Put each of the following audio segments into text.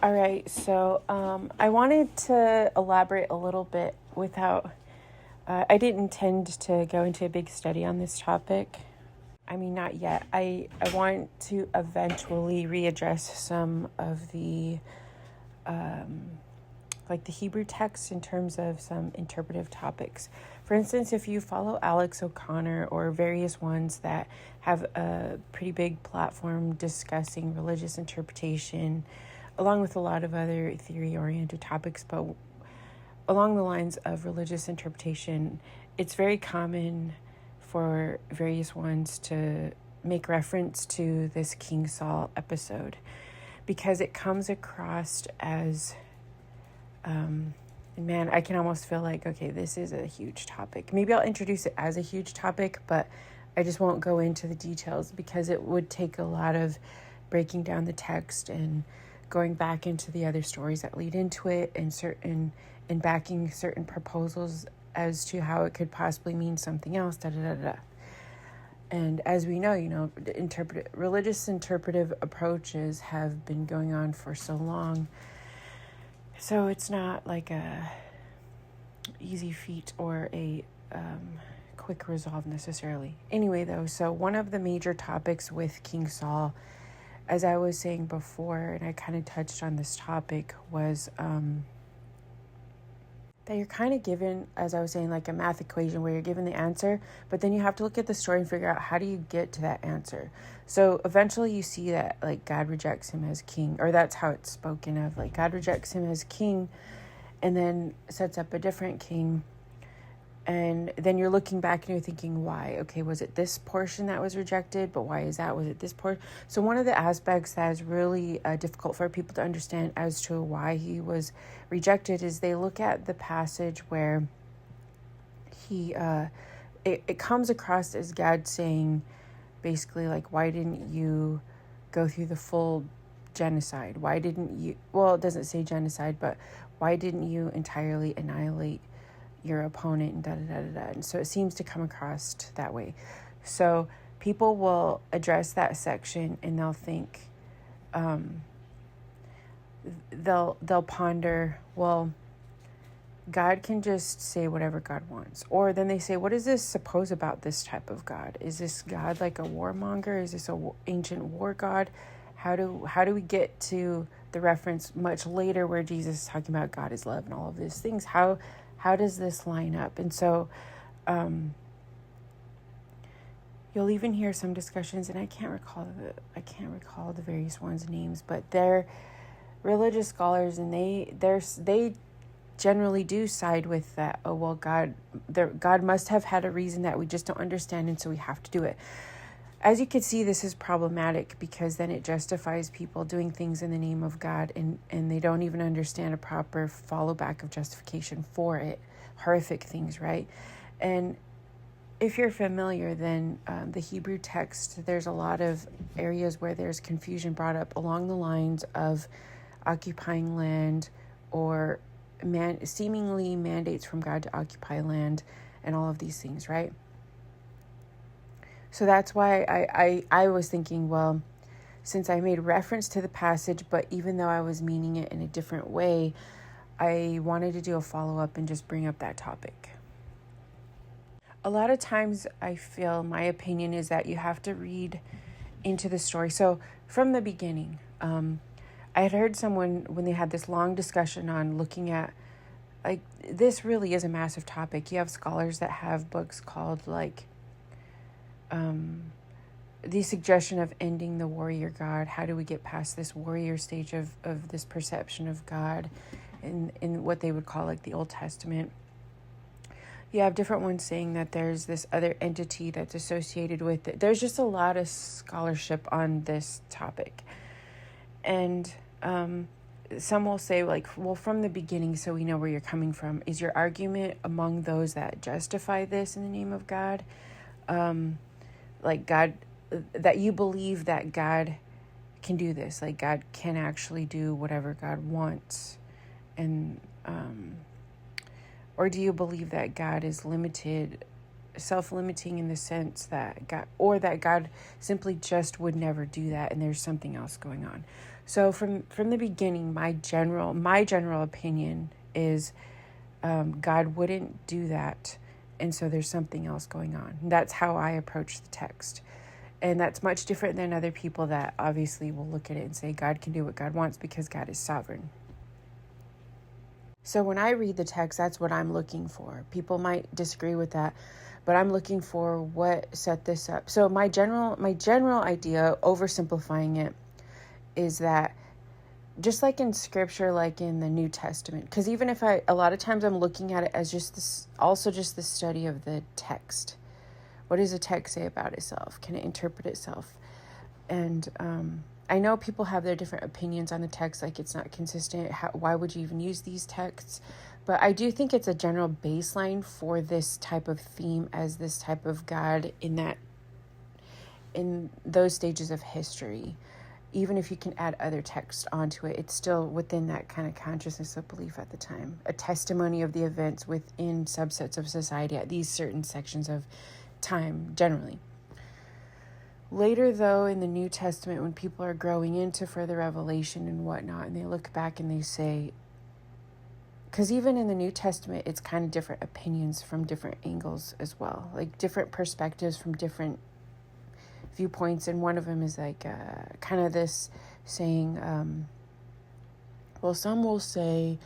All right, so I wanted to elaborate a little bit without, I didn't intend to go into a big study on this topic. I mean, not yet. I want to eventually readdress some of the, like the Hebrew text in terms of some interpretive topics. For instance, if you follow Alex O'Connor or various ones that have a pretty big platform discussing religious interpretation, along with a lot of other theory-oriented topics, but along the lines of religious interpretation, it's very common for various ones to make reference to this King Saul episode because it comes across as, man, I can almost feel like, okay, this is a huge topic. Maybe I'll introduce it as a huge topic, but I just won't go into the details because it would take a lot of breaking down the text and going back into the other stories that lead into it and backing certain proposals as to how it could possibly mean something else, And as we know, religious interpretive approaches have been going on for so long. So it's not like a easy feat or a quick resolve necessarily. Anyway, though, so one of the major topics with King Saul, as I was saying before, and I kind of touched on this topic, was that you're kind of given, as I was saying, like a math equation where you're given the answer, but then you have to look at the story and figure out how do you get to that answer. So eventually you see that like God rejects him as king, or that's how it's spoken of, like God rejects him as king and then sets up a different king. And then you're looking back and you're thinking, why? Okay, was it this portion that was rejected? But why is that? Was it this portion? So one of the aspects that is really difficult for people to understand as to why he was rejected is they look at the passage where it comes across as God saying, basically, like, why didn't you go through the full genocide? Why didn't you, well, it doesn't say genocide, but why didn't you entirely annihilate your opponent and and so it seems to come across that way. So people will address that section and they'll think, they'll ponder, well, God can just say whatever God wants. Or then they say, what does this suppose about this type of God? Is this God like a warmonger? Is this a ancient war God? How do we get to the reference much later where Jesus is talking about God is love and all of these things? How does this line up? And so you'll even hear some discussions, and I can't recall the various ones' names, but they're religious scholars, and they generally do side with that. Oh well, God must have had a reason that we just don't understand, and so we have to do it. As you can see, this is problematic because then it justifies people doing things in the name of God and they don't even understand a proper follow back of justification for it. Horrific things, right? And if you're familiar, then the Hebrew text, there's a lot of areas where there's confusion brought up along the lines of occupying land or seemingly mandates from God to occupy land and all of these things, right? So that's why I was thinking, well, since I made reference to the passage, but even though I was meaning it in a different way, I wanted to do a follow-up and just bring up that topic. A lot of times I feel my opinion is that you have to read into the story. So from the beginning, I had heard someone when they had this long discussion on looking at, like, this really is a massive topic. You have scholars that have books called like, the suggestion of ending the warrior God. How do we get past this warrior stage of this perception of God in what they would call like the Old Testament? You have different ones saying that there's this other entity that's associated with it. There's just a lot of scholarship on this topic. And some will say, like, well, from the beginning, so we know where you're coming from. Is your argument among those that justify this in the name of God? Like God, that you believe that God can do this, like God can actually do whatever God wants, and or do you believe that God is limited, self-limiting in the sense that God simply just would never do that and there's something else going on? So from the beginning, my general opinion is God wouldn't do that, and so there's something else going on. That's how I approach the text. And that's much different than other people that obviously will look at it and say God can do what God wants because God is sovereign. So when I read the text, that's what I'm looking for. People might disagree with that, but I'm looking for what set this up. So my general idea, oversimplifying it, is that just like in scripture, like in the New Testament, because even if a lot of times I'm looking at it as just this, also just the study of the text. What does the text say about itself? Can it interpret itself? And I know people have their different opinions on the text, like it's not consistent. Why would you even use these texts? But I do think it's a general baseline for this type of theme as this type of God in those stages of history. Even if you can add other text onto it, it's still within that kind of consciousness of belief at the time. A testimony of the events within subsets of society at these certain sections of time, generally. Later, though, in the New Testament, when people are growing into further revelation and whatnot, and they look back and they say, because even in the New Testament, it's kind of different opinions from different angles as well, like different perspectives from different viewpoints. And one of them is like kind of this saying, well, some will say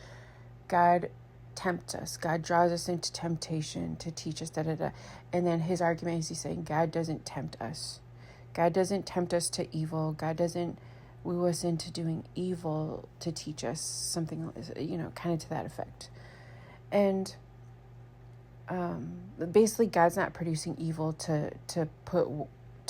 God tempts us. God draws us into temptation to teach us, da-da-da. And then his argument is he's saying God doesn't tempt us. God doesn't tempt us to evil. God doesn't woo us into doing evil to teach us something, kind of to that effect. And basically God's not producing evil to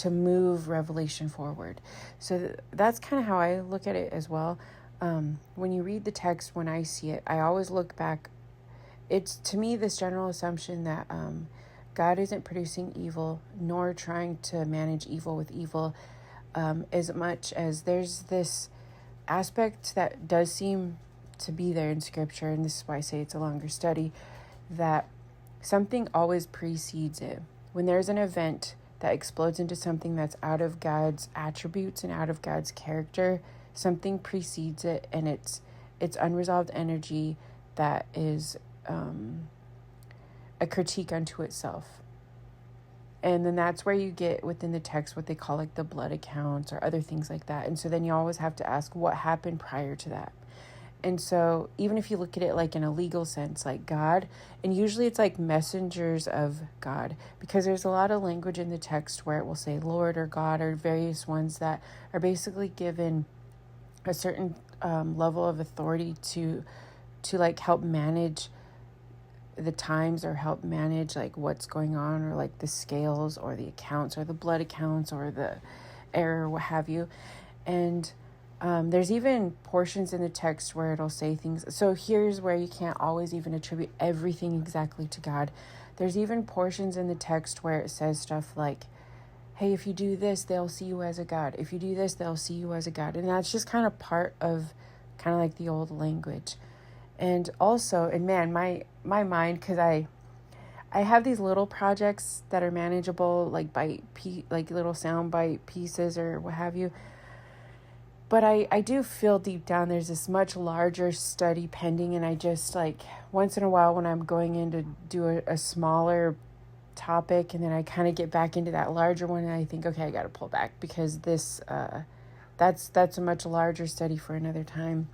move revelation forward. So that's kind of how I look at it as well. When you read the text, when I see it, I always look back. It's, to me, this general assumption that God isn't producing evil, nor trying to manage evil with evil, as much as there's this aspect that does seem to be there in Scripture, and this is why I say it's a longer study, that something always precedes it. When there's an event that explodes into something that's out of God's attributes and out of God's character, something precedes it, and it's unresolved energy that is a critique unto itself. And then that's where you get within the text what they call like the blood accounts or other things like that. And so then you always have to ask what happened prior to that. And so even if you look at it like in a legal sense, like God, and usually it's like messengers of God, because there's a lot of language in the text where it will say Lord or God or various ones that are basically given a certain level of authority to like help manage the times or help manage like what's going on, or like the scales or the accounts or the blood accounts or the error, what have you. And there's even portions in the text where it'll say things. So here's where you can't always even attribute everything exactly to God. There's even portions in the text where it says stuff like, hey, if you do this, they'll see you as a God. If you do this, they'll see you as a God. And that's just kind of part of kind of like the old language. And also, and man, my mind, because I have these little projects that are manageable, like like little sound bite pieces or what have you. But I do feel deep down there's this much larger study pending, and I just like once in a while when I'm going in to do a smaller topic, and then I kind of get back into that larger one, and I think, okay, I got to pull back because this that's a much larger study for another time.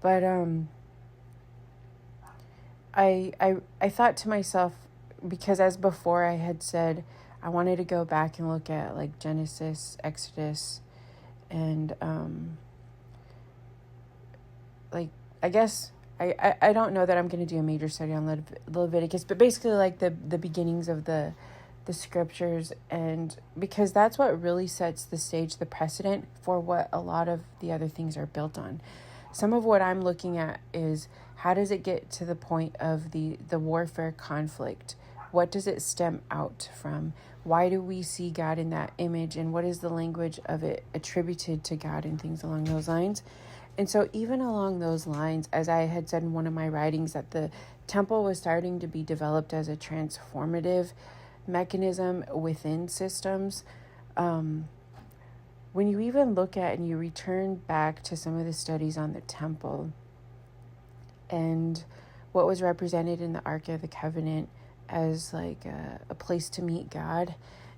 But I thought to myself, because as before I had said, I wanted to go back and look at like Genesis, Exodus, and like I guess I don't know that I'm going to do a major study on Leviticus, but basically like the beginnings of the scriptures, and because that's what really sets the stage, the precedent for what a lot of the other things are built on. Some of what I'm looking at is how does it get to the point of the warfare conflict? What does it stem out from? Why do we see God in that image? And what is the language of it attributed to God and things along those lines? And so even along those lines, as I had said in one of my writings, that the temple was starting to be developed as a transformative mechanism within systems, when you even look at and you return back to some of the studies on the temple and what was represented in the Ark of the Covenant as like a place to meet God,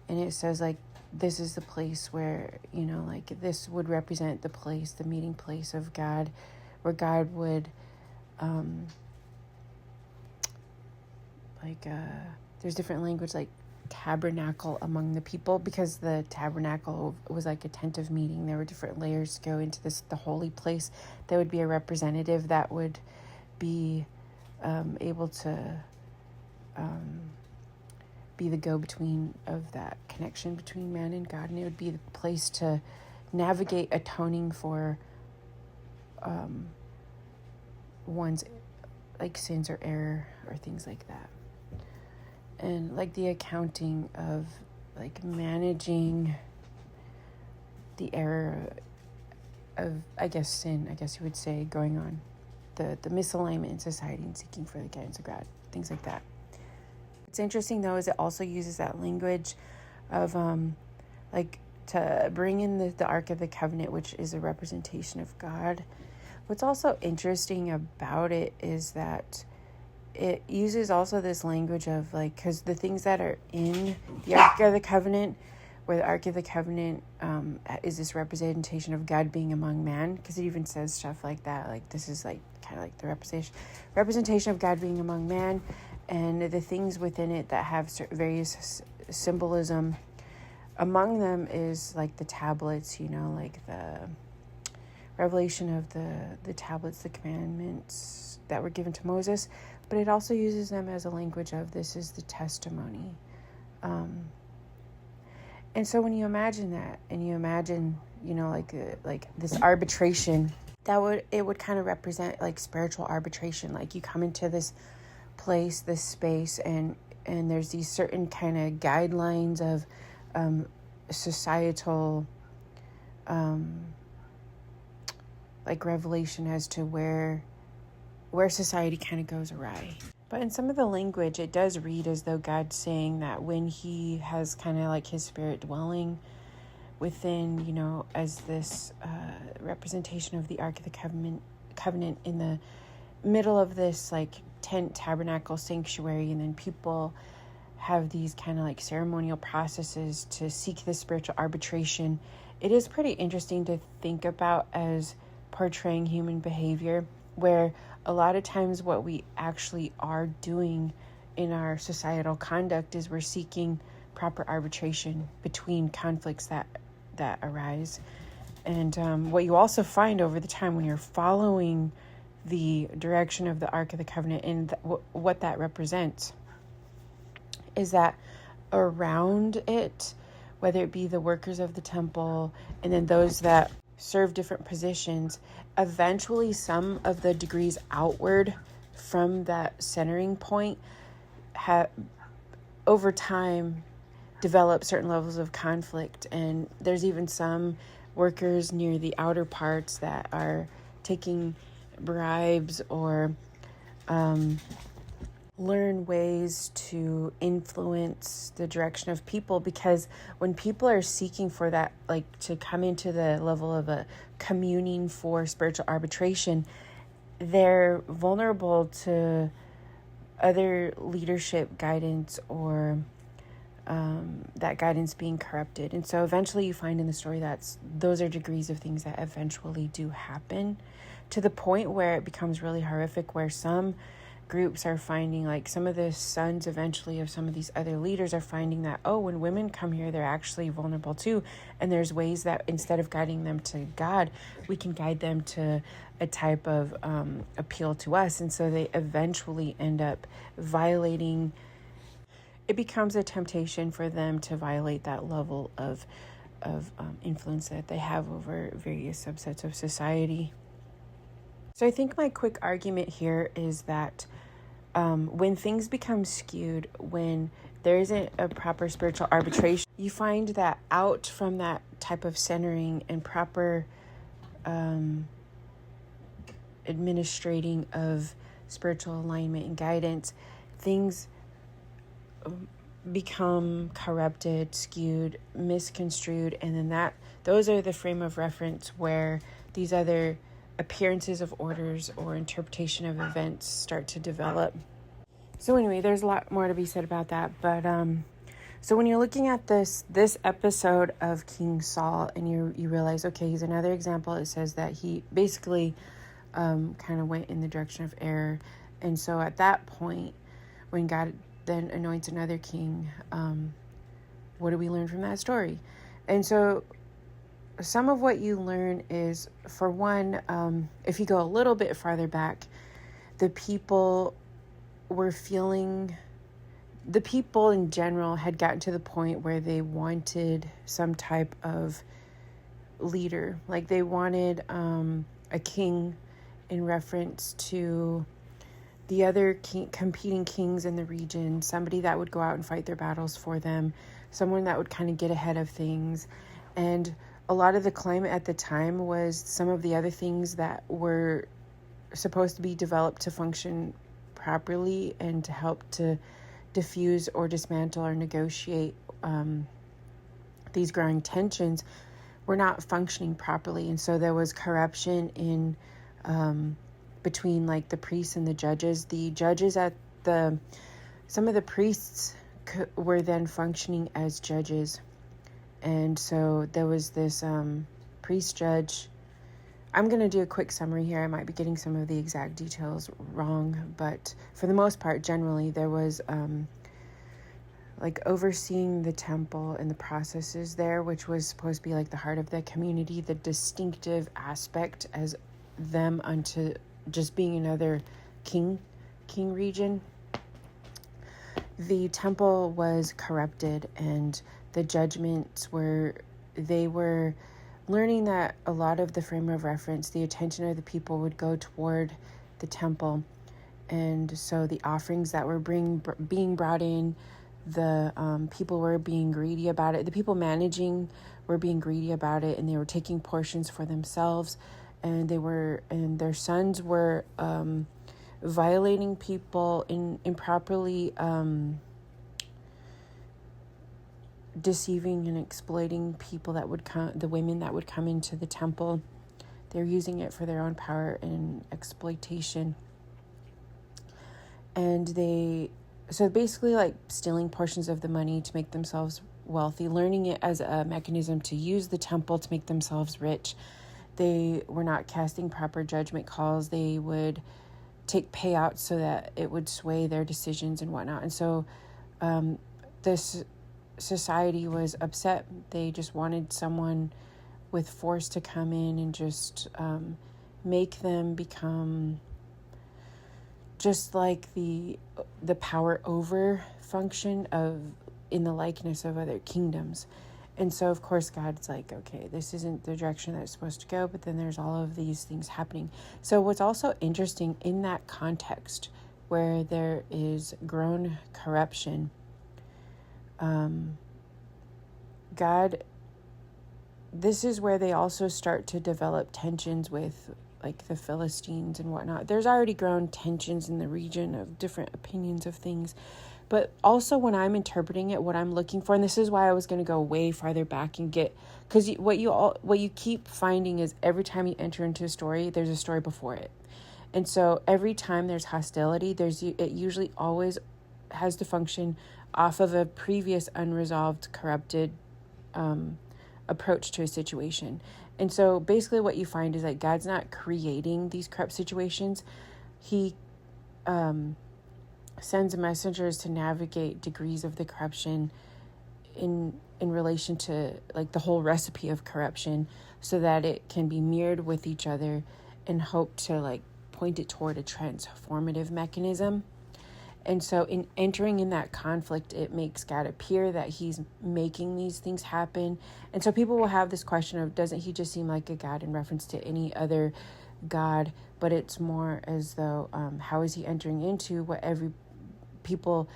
and it says like this is the place where, you know, like this would represent the place, the meeting place of God, where God would there's different language like tabernacle among the people, because the tabernacle was like a tent of meeting. There were different layers to go into the holy place. There would be a representative that would be able to be the go-between of that connection between man and God, and it would be the place to navigate atoning for one's like sins or error or things like that. And like the accounting of like managing the error of, I guess, sin, I guess you would say, going on, the misalignment in society and seeking for the guidance of God, things like that. What's interesting though is it also uses that language of like to bring in the Ark of the Covenant, which is a representation of God. What's also interesting about it is that it uses also this language of like, because the things that are in the Ark of the Covenant, where the Ark of the Covenant is this representation of God being among man, because it even says stuff like that, like this is like kind of like the representation of God being among man, and the things within it that have various symbolism. Among them is like the tablets, you know, like the revelation of the tablets, the commandments that were given to Moses, but it also uses them as a language of this is the testimony. And so when you imagine that, and you imagine, you know, like this arbitration, it would kind of represent like spiritual arbitration. Like you come into this place, this space, and there's these certain kind of guidelines of societal like revelation as to where society kind of goes awry. But in some of the language, it does read as though God's saying that when he has kind of like his spirit dwelling within, you know, as this representation of the Ark of the Covenant in the middle of this like tent, tabernacle, sanctuary, and then people have these kind of like ceremonial processes to seek this spiritual arbitration. It is pretty interesting to think about as portraying human behavior, where a lot of times what we actually are doing in our societal conduct is we're seeking proper arbitration between conflicts that arise. And what you also find over the time when you're following the direction of the Ark of the Covenant and what that represents is that around it, whether it be the workers of the temple and then those that serve different positions, eventually some of the degrees outward from that centering point have over time develop certain levels of conflict. And there's even some workers near the outer parts that are taking bribes or learn ways to influence the direction of people, because when people are seeking for that, like to come into the level of a communing for spiritual arbitration, they're vulnerable to other leadership guidance or that guidance being corrupted. And so eventually you find in the story that those are degrees of things that eventually do happen, to the point where it becomes really horrific, where some groups are finding, like some of the sons eventually of some of these other leaders are finding that, oh, when women come here, they're actually vulnerable too. And there's ways that instead of guiding them to God, we can guide them to a type of appeal to us. And so they eventually end up violating. It becomes a temptation for them to violate that level of influence that they have over various subsets of society. So I think my quick argument here is that when things become skewed, when there isn't a proper spiritual arbitration, you find that out from that type of centering and proper administrating of spiritual alignment and guidance, things become corrupted, skewed, misconstrued, and then those are the frame of reference where these other appearances of orders or interpretation of events start to develop. So anyway, there's a lot more to be said about that. But so when you're looking at this episode of King Saul and you realize, okay, he's another example. It says that he basically kind of went in the direction of error. And so at that point, when God then anoints another king, what do we learn from that story? And so some of what you learn is, for one, if you go a little bit farther back, the people in general had gotten to the point where they wanted some type of leader. Like they wanted a king in reference to the other competing kings in the region, somebody that would go out and fight their battles for them, someone that would kind of get ahead of things. And a lot of the climate at the time was some of the other things that were supposed to be developed to function properly and to help to diffuse or dismantle or negotiate these growing tensions were not functioning properly. And so there was corruption in between like the priests and the judges. The judges some of the priests were then functioning as judges. And so there was this priest judge. I'm going to do a quick summary here. I might be getting some of the exact details wrong, but for the most part, generally, there was like overseeing the temple and the processes there, which was supposed to be like the heart of the community, the distinctive aspect as them unto just being another king region. The temple was corrupted, and the judgments they were learning that a lot of the frame of reference, the attention of the people would go toward the temple. And so the offerings that were being brought in, the people were being greedy about it. The people managing were being greedy about it, and they were taking portions for themselves. And their sons were violating people, improperly deceiving and exploiting people that would come, the women that would come into the temple. They're using it for their own power and exploitation. And so basically like stealing portions of the money to make themselves wealthy, learning it as a mechanism to use the temple to make themselves rich. They were not casting proper judgment calls. They would take payouts so that it would sway their decisions and whatnot. And so this society was upset. They just wanted someone with force to come in and just make them become just like the power over function of in the likeness of other kingdoms. And so of course God's like, okay, this isn't the direction that it's supposed to go, but then there's all of these things happening. So what's also interesting in that context where there is grown corruption, God, this is where they also start to develop tensions with like the Philistines and whatnot. There's already grown tensions in the region of different opinions of things. But also when I'm interpreting it, what I'm looking for, and this is why I was going to go way farther back and because what you keep finding is every time you enter into a story, there's a story before it. And so every time there's hostility, it usually always has to function off of a previous unresolved, corrupted approach to a situation. And so basically what you find is that God's not creating these corrupt situations. He sends messengers to navigate degrees of the corruption in relation to like the whole recipe of corruption, so that it can be mirrored with each other and hope to like point it toward a transformative mechanism. And so in entering in that conflict, it makes God appear that he's making these things happen. And so people will have this question of, doesn't he just seem like a God in reference to any other God? But it's more as though, how is he entering into what every people,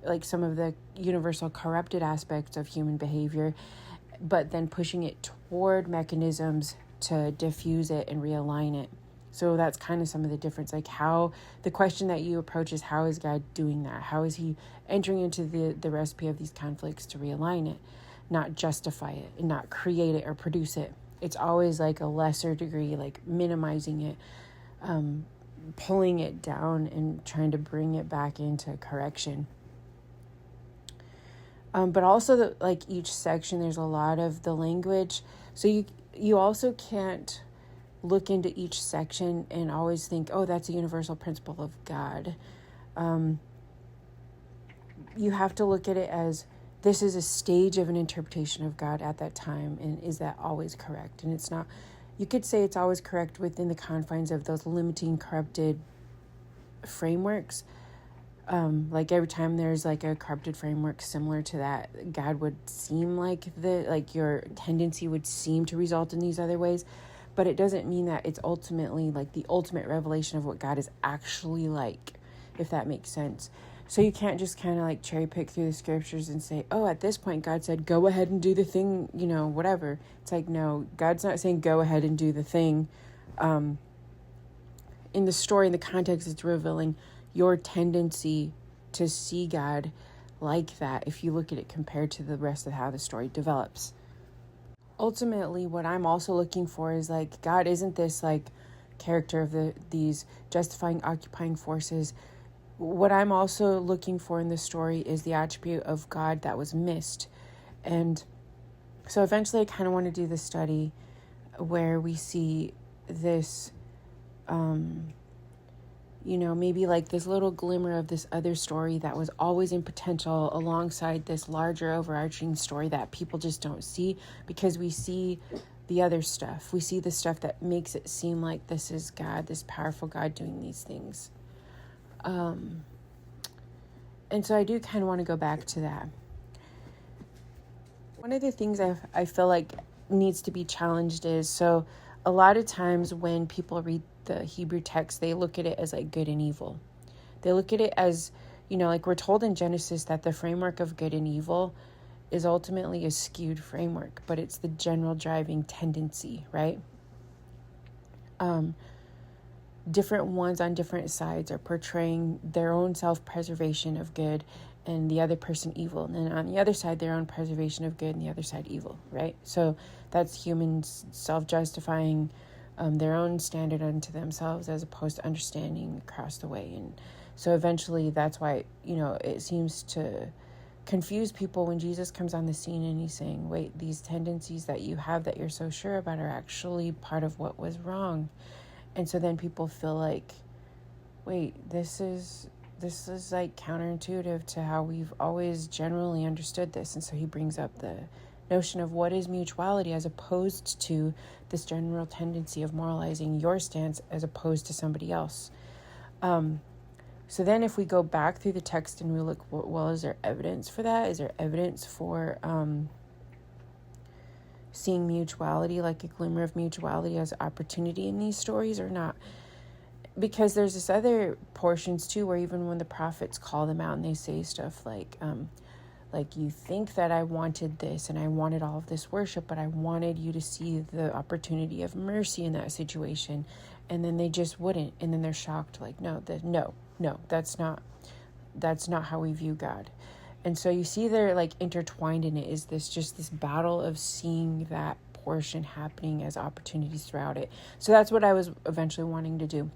like some of the universal corrupted aspects of human behavior, but then pushing it toward mechanisms to diffuse it and realign it. So that's kind of some of the difference, like how the question that you approach is, how is God doing that? How is he entering into the recipe of these conflicts to realign it? not justify it and not create it or produce it. It's always like a lesser degree, like minimizing it, pulling it down and trying to bring it back into correction. But also like each section, there's a lot of the language. So you also can't look into each section and always think, oh, that's a universal principle of God. You have to look at it as this is a stage of an interpretation of God at that time. And is that always correct? And it's not, you could say it's always correct within the confines of those limiting, corrupted frameworks. Like every time there's like a corrupted framework similar to that, God would seem like your tendency would seem to result in these other ways, but it doesn't mean that it's ultimately like the ultimate revelation of what God is actually like, if that makes sense. So you can't just kind of like cherry pick through the scriptures and say, oh, at this point God said, go ahead and do the thing, whatever. It's like, no, God's not saying go ahead and do the thing. In the story, in the context, it's revealing your tendency to see God like that if you look at it compared to the rest of how the story develops. Ultimately, what I'm also looking for is like, God isn't this like character of these justifying, occupying forces. What I'm also looking for in this story is the attribute of God that was missed. And so eventually I kind of want to do the study where we see this, maybe like this little glimmer of this other story that was always in potential alongside this larger overarching story that people just don't see, because we see the other stuff. We see the stuff that makes it seem like this is God, this powerful God doing these things. And so I do kind of want to go back to that. One of the things I feel like needs to be challenged is, so a lot of times when people read the Hebrew text, they look at it as like good and evil. They look at it as, like we're told in Genesis that the framework of good and evil is ultimately a skewed framework, but it's the general driving tendency, right? Different ones on different sides are portraying their own self-preservation of good and the other person evil. And then on the other side, their own preservation of good and the other side evil, right? So that's humans self-justifying their own standard unto themselves as opposed to understanding across the way. And so eventually that's why, it seems to confuse people when Jesus comes on the scene and he's saying, wait, these tendencies that you have that you're so sure about are actually part of what was wrong. And so then people feel like, wait, this is like counterintuitive to how we've always generally understood this. And so he brings up the notion of what is mutuality as opposed to this general tendency of moralizing your stance as opposed to somebody else. So then if we go back through the text and we look, well, is there evidence for that? Is there evidence for seeing mutuality, like a glimmer of mutuality as opportunity in these stories or not? Because there's this other portions too where even when the prophets call them out and they say stuff like you think that I wanted this and I wanted all of this worship, but I wanted you to see the opportunity of mercy in that situation, and then they just wouldn't, and then they're shocked like, no, that's not how we view God. And so you see they're like intertwined in it is this battle of seeing that portion happening as opportunities throughout it. So that's what I was eventually wanting to do.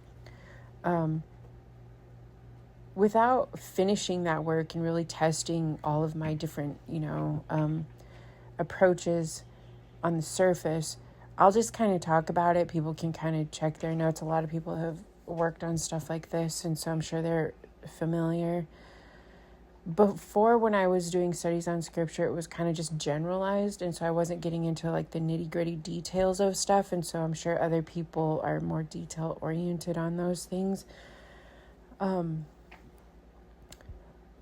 Without finishing that work and really testing all of my different, approaches on the surface, I'll just kind of talk about it. People can kind of check their notes. A lot of people have worked on stuff like this, and so I'm sure they're familiar. Before, when I was doing studies on scripture, it was kind of just generalized, and so I wasn't getting into like the nitty-gritty details of stuff, and so I'm sure other people are more detail-oriented on those things.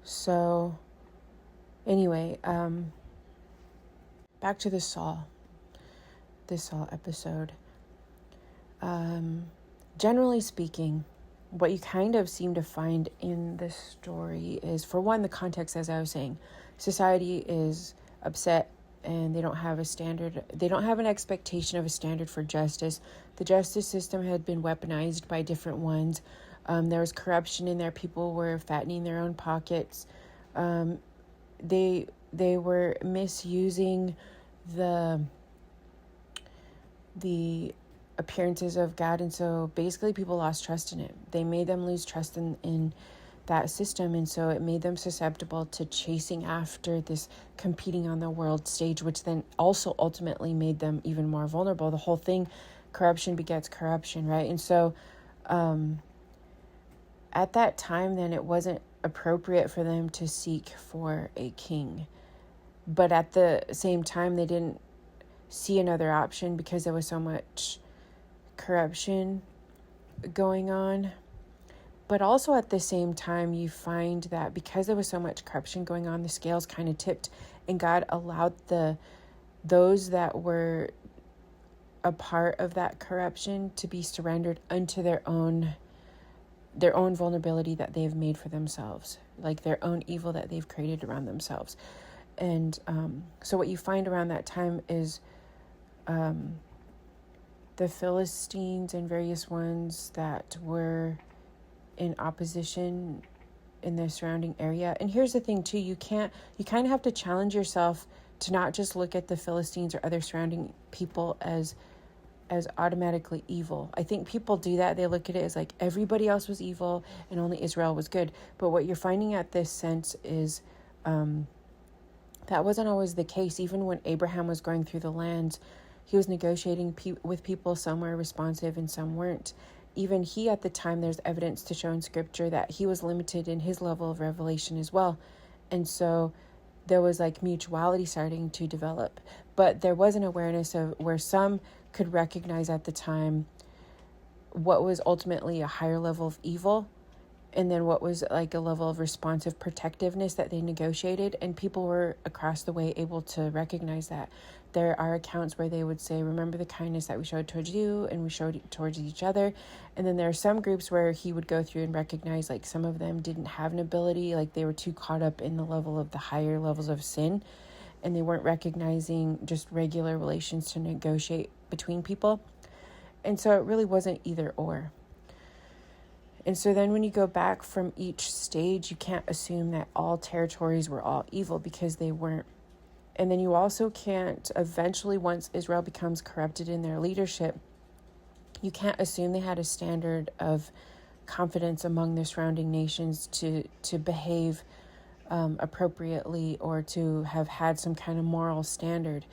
So anyway, back to this Saul episode. Generally speaking, what you kind of seem to find in this story is, for one, the context, as I was saying, society is upset and they don't have a standard. They don't have an expectation of a standard for justice. The justice system had been weaponized by different ones. There was corruption in there. People were fattening their own pockets. They they were misusing the appearances of God, and so basically people lost trust in it. They made them lose trust in that system, and so it made them susceptible to chasing after this, competing on the world stage, which then also ultimately made them even more vulnerable. The whole thing, corruption begets corruption, right? And so at that time, then, it wasn't appropriate for them to seek for a king, but at the same time they didn't see another option because there was so much corruption going on. But also at the same time, you find that because there was so much corruption going on, the scales kind of tipped, and God allowed those that were a part of that corruption to be surrendered unto their own vulnerability that they've made for themselves, like their own evil that they've created around themselves. And so what you find around that time is the Philistines and various ones that were in opposition in the surrounding area. And here's the thing too, you kind of have to challenge yourself to not just look at the Philistines or other surrounding people as automatically evil. I think people do that. They look at it as like everybody else was evil and only Israel was good. But what you're finding at this sense is that wasn't always the case. Even when Abraham was going through the lands, he was negotiating with people. Some were responsive and some weren't. Even he, at the time, there's evidence to show in scripture that he was limited in his level of revelation as well. And so there was like mutuality starting to develop. But there was an awareness of where some could recognize at the time what was ultimately a higher level of evil, and then what was like a level of responsive protectiveness that they negotiated. And people were across the way able to recognize that. There are accounts where they would say, remember the kindness that we showed towards you and we showed towards each other. And then there are some groups where he would go through and recognize like some of them didn't have an ability, like they were too caught up in the level of the higher levels of sin, and they weren't recognizing just regular relations to negotiate between people. And so it really wasn't either or. And so then when you go back from each stage, you can't assume that all territories were all evil, because they weren't. And then you also can't, eventually, once Israel becomes corrupted in their leadership, you can't assume they had a standard of confidence among the surrounding nations to behave appropriately, or to have had some kind of moral standard.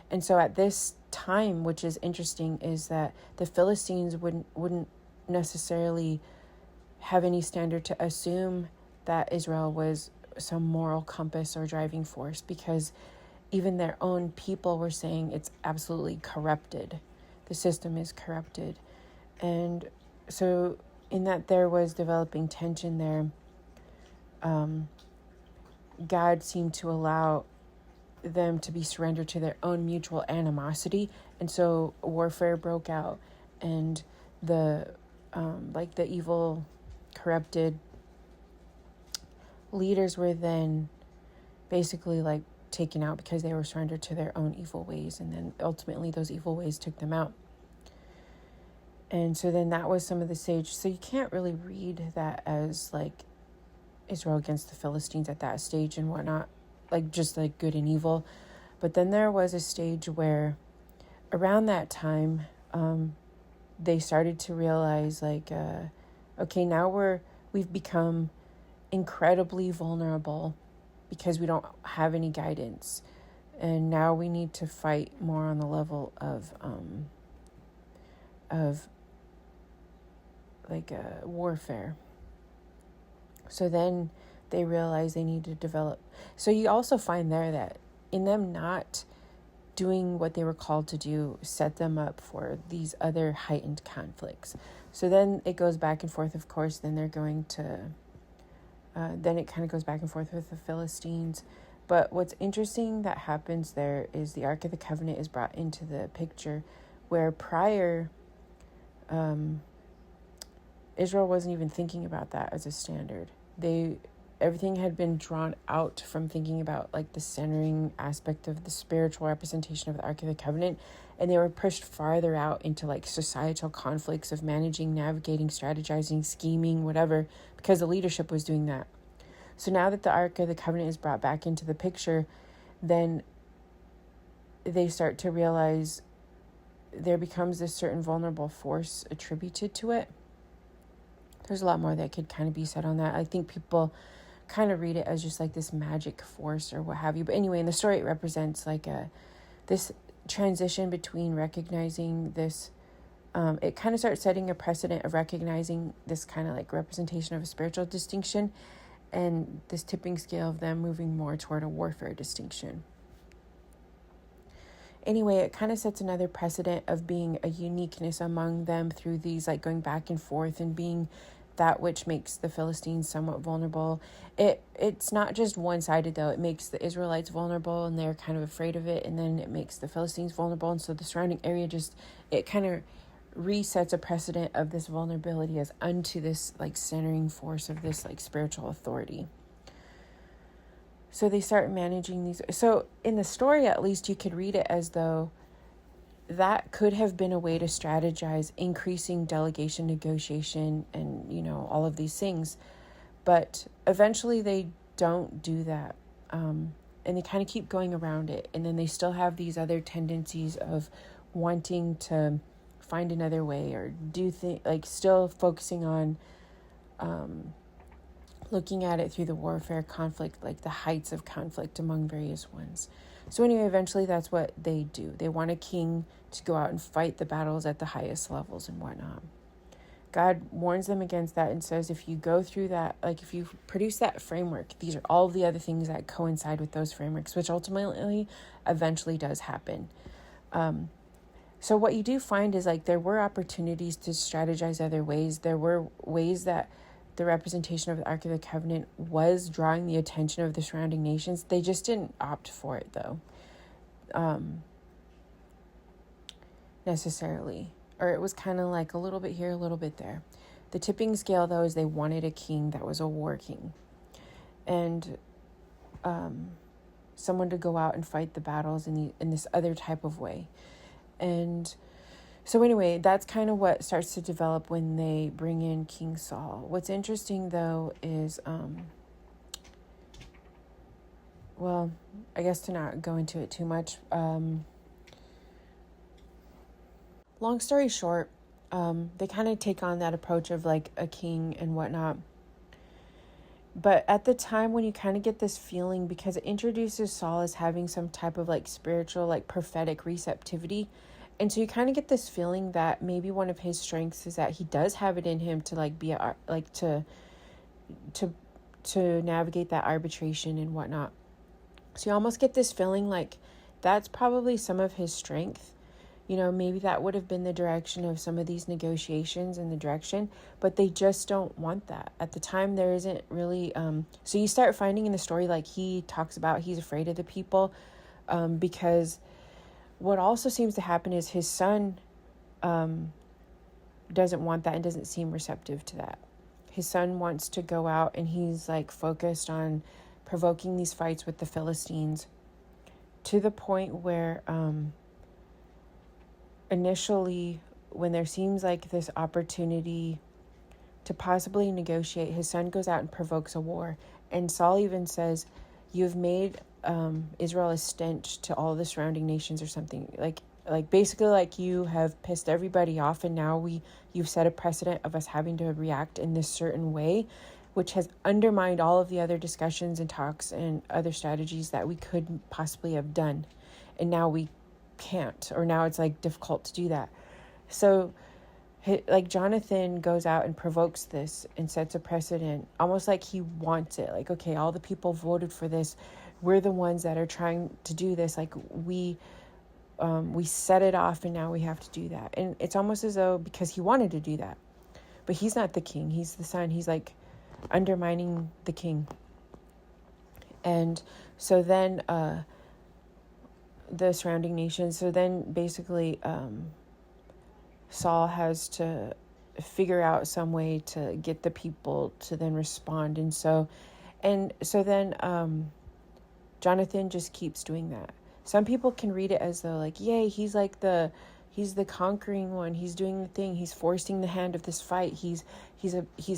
And so at this time, which is interesting, is that the Philistines wouldn't necessarily have any standard to assume that Israel was some moral compass or driving force, because even their own people were saying it's absolutely corrupted. The system is corrupted. And so in that there was developing tension there, God seemed to allow them to be surrendered to their own mutual animosity. And so warfare broke out, and the evil, corrupted leaders were then basically like taken out because they were surrendered to their own evil ways, and then ultimately those evil ways took them out. And so then that was some of the sage. So you can't really read that as like Israel against the Philistines at that stage and whatnot, like just like good and evil. But then there was a stage where around that time they started to realize like okay, now we've become incredibly vulnerable because we don't have any guidance, and now we need to fight more on the level of warfare. So then they realize they need to develop. So you also find there that in them not doing what they were called to do set them up for these other heightened conflicts. So then it goes back and forth, of course. Then they're going to then it kind of goes back and forth with the Philistines. But what's interesting that happens there is the Ark of the Covenant is brought into the picture, where prior Israel wasn't even thinking about that as a standard. Everything had been drawn out from thinking about like the centering aspect of the spiritual representation of the Ark of the Covenant, and they were pushed farther out into like societal conflicts of managing, navigating, strategizing, scheming, whatever, because the leadership was doing that. So now that the Ark of the Covenant is brought back into the picture, then they start to realize there becomes this certain vulnerable force attributed to it. There's a lot more that could kind of be said on that. I think people kind of read it as just like this magic force or what have you. But anyway, in the story, it represents like this transition between recognizing this. It kind of starts setting a precedent of recognizing this kind of like representation of a spiritual distinction, and this tipping scale of them moving more toward a warfare distinction. Anyway, it kind of sets another precedent of being a uniqueness among them through these like going back and forth and being that which makes the Philistines somewhat vulnerable. It's not just one-sided though. It makes the Israelites vulnerable and they're kind of afraid of it, and then it makes the Philistines vulnerable, and so the surrounding area it kind of resets a precedent of this vulnerability as unto this like centering force of this like spiritual authority. So they start managing these. So in the story, at least, you could read it as though that could have been a way to strategize increasing delegation, negotiation, and, all of these things. But eventually they don't do that. And they kind of keep going around it. And then they still have these other tendencies of wanting to find another way or do things, like still focusing on looking at it through the warfare conflict, like the heights of conflict among various ones. So anyway, eventually that's what they do. They want a king to go out and fight the battles at the highest levels and whatnot. God warns them against that and says, if you go through that, like if you produce that framework, these are all the other things that coincide with those frameworks, which ultimately eventually does happen. So what you do find is like there were opportunities to strategize other ways. There were ways that the representation of the Ark of the Covenant was drawing the attention of the surrounding nations. They just didn't opt for it, though, necessarily. Or it was kind of like a little bit here, a little bit there. The tipping scale, though, is they wanted a king that was a war king. And someone to go out and fight the battles in this other type of way. And so anyway, that's kind of what starts to develop when they bring in King Saul. What's interesting, though, is, well, I guess to not go into it too much. Long story short, they kind of take on that approach of like a king and whatnot. But at the time when you kind of get this feeling, because it introduces Saul as having some type of like spiritual, like prophetic receptivity. And so you kind of get this feeling that maybe one of his strengths is that he does have it in him to like be to navigate that arbitration and whatnot. So you almost get this feeling like that's probably some of his strength. Maybe that would have been the direction of some of these negotiations and the direction, but they just don't want that. At the time, there isn't really, so you start finding in the story, like he talks about he's afraid of the people, because what also seems to happen is his son doesn't want that and doesn't seem receptive to that. His son wants to go out and he's like focused on provoking these fights with the Philistines to the point where initially when there seems like this opportunity to possibly negotiate, his son goes out and provokes a war. And Saul even says, you've made Israel a stench to all the surrounding nations or something. Like basically like you have pissed everybody off, and now you've set a precedent of us having to react in this certain way, which has undermined all of the other discussions and talks and other strategies that we could possibly have done. And now we can't, or now it's like difficult to do that. So like Jonathan goes out and provokes this and sets a precedent, almost like he wants it. Like, okay, all the people voted for this. We're the ones that are trying to do this. Like we set it off and now we have to do that. And it's almost as though because he wanted to do that, but he's not the king. He's the son. He's like undermining the king. And so then the surrounding nations. So then basically Saul has to figure out some way to get the people to then respond. And so then Jonathan just keeps doing that. Some people can read it as though like, yay, he's like He's the conquering one. He's doing the thing. He's forcing the hand of this fight. He's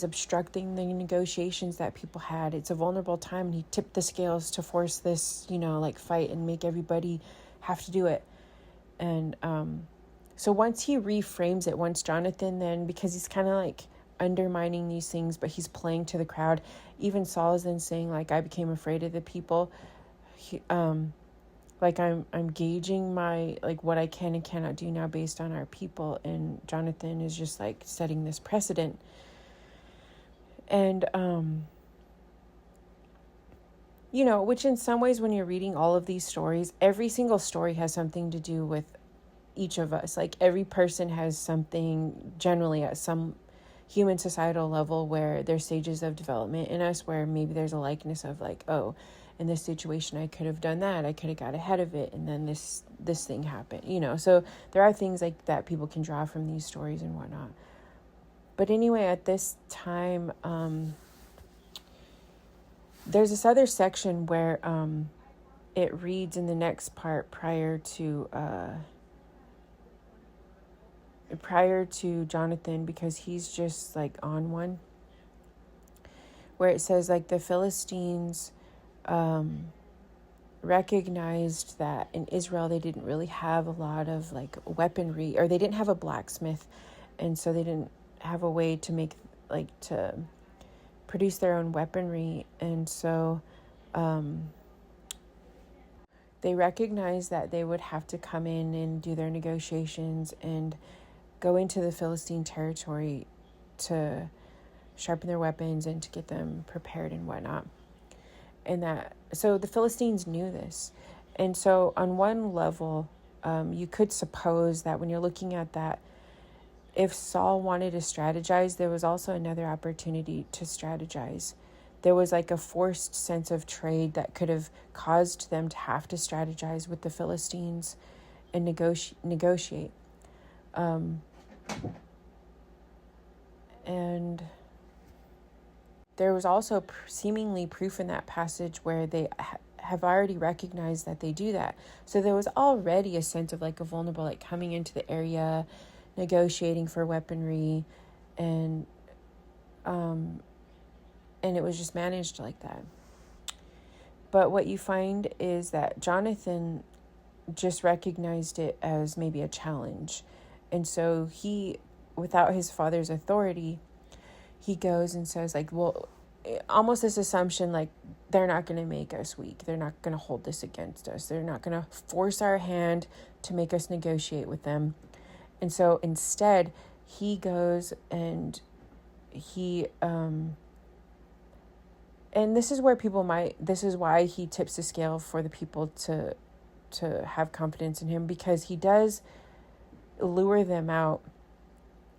obstructing the negotiations that people had. It's a vulnerable time, and he tipped the scales to force this, like, fight and make everybody have to do it. And so once he reframes it, once Jonathan then, because he's kind of like undermining these things, but he's playing to the crowd. Even Saul is then saying, like, I became afraid of the people. Like, I'm gauging my, like, what I can and cannot do now based on our people. And Jonathan is just, like, setting this precedent. And, which in some ways, when you're reading all of these stories, every single story has something to do with each of us. Like, every person has something generally at some human societal level where there's stages of development in us where maybe there's a likeness of, like, oh, in this situation, I could have done that. I could have got ahead of it. And then this thing happened, So there are things like that people can draw from these stories and whatnot. But anyway, at this time, there's this other section where it reads in the next part prior to Jonathan, because he's just, like, on one, where it says, like, the Philistines recognized that in Israel they didn't really have a lot of, like, weaponry, or they didn't have a blacksmith, and so they didn't have a way to make, like, to produce their own weaponry. And so they recognized that they would have to come in and do their negotiations and go into the Philistine territory to sharpen their weapons and to get them prepared and whatnot. And so the Philistines knew this. And so on one level, you could suppose that when you're looking at that, if Saul wanted to strategize, there was also another opportunity to strategize. There was, like, a forced sense of trade that could have caused them to have to strategize with the Philistines and negotiate. And there was also seemingly proof in that passage where they have already recognized that they do that. So there was already a sense of, like, a vulnerable, like, coming into the area, negotiating for weaponry, and it was just managed like that. But what you find is that Jonathan just recognized it as maybe a challenge. And so he, without his father's authority, he goes and says, like, well, almost this assumption, like, they're not going to make us weak. They're not going to hold this against us. They're not going to force our hand to make us negotiate with them. And so instead, he goes and he, and this is where this is why he tips the scale for the people to have confidence in him, because he does lure them out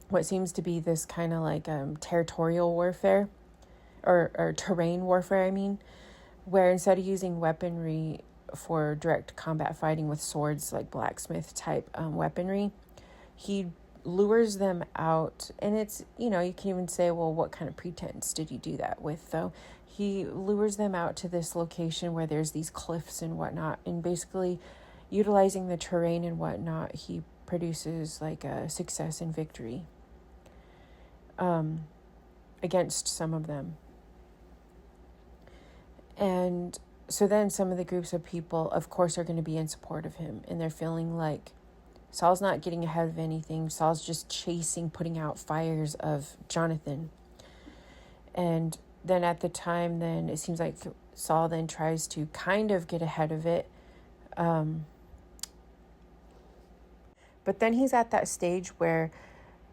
what seems to be this kind of like territorial warfare or terrain warfare, where instead of using weaponry for direct combat fighting with swords, like blacksmith type weaponry, he lures them out. And it's, you can even say, well, what kind of pretense did he do that with, though? He lures them out to this location where there's these cliffs and whatnot, and basically utilizing the terrain and whatnot, he produces, like, a success and victory against some of them. And so then some of the groups of people, of course, are going to be in support of him, and they're feeling like Saul's not getting ahead of anything. Saul's just putting out fires of Jonathan. And then at the time, then it seems like Saul then tries to kind of get ahead of it. But then he's at that stage where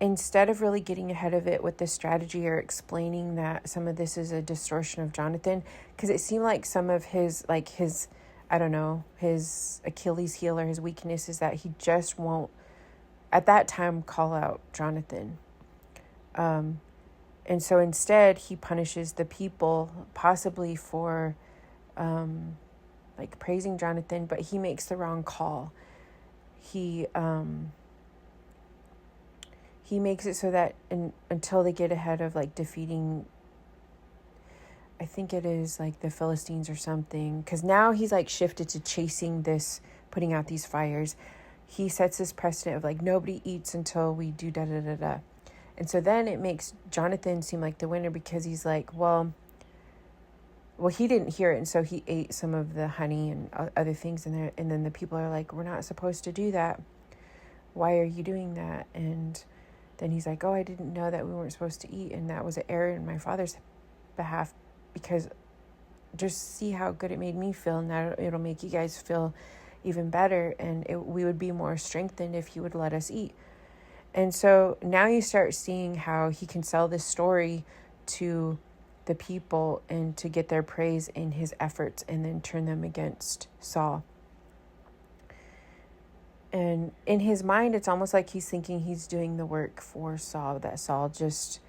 instead of really getting ahead of it with the strategy or explaining that some of this is a distortion of Jonathan, because it seemed like some of his Achilles heel or his weakness is that he just won't, at that time, call out Jonathan. And so instead, he punishes the people, possibly for, praising Jonathan, but he makes the wrong call. He makes it so that until they get ahead of, like, defeating, I think it is, like, the Philistines or something, because now he's, like, shifted to chasing this, putting out these fires. he sets this precedent of like, nobody eats until we do da da da da. And so then it makes Jonathan seem like the winner, because he's like, well, he didn't hear it, and so he ate some of the honey and other things in there. And then the people are like, we're not supposed to do that. Why are you doing that? And then he's like, oh, I didn't know that we weren't supposed to eat, and that was an error in my father's behalf, because just see how good it made me feel, and that it'll make you guys feel even better, and we would be more strengthened if he would let us eat. And so now you start seeing how he can sell this story to the people and to get their praise in his efforts, and then turn them against Saul. And in his mind, it's almost like he's thinking he's doing the work for Saul that Saul just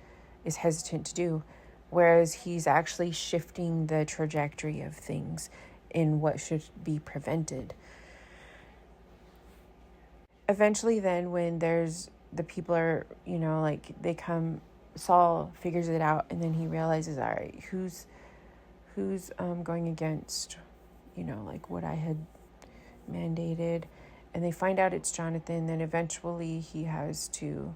is hesitant to do, whereas he's actually shifting the trajectory of things in what should be prevented. Eventually then, when the people are, like they come, Saul figures it out, and then he realizes, all right, who's going against, like what I had mandated. And they find out it's Jonathan. Then eventually he has to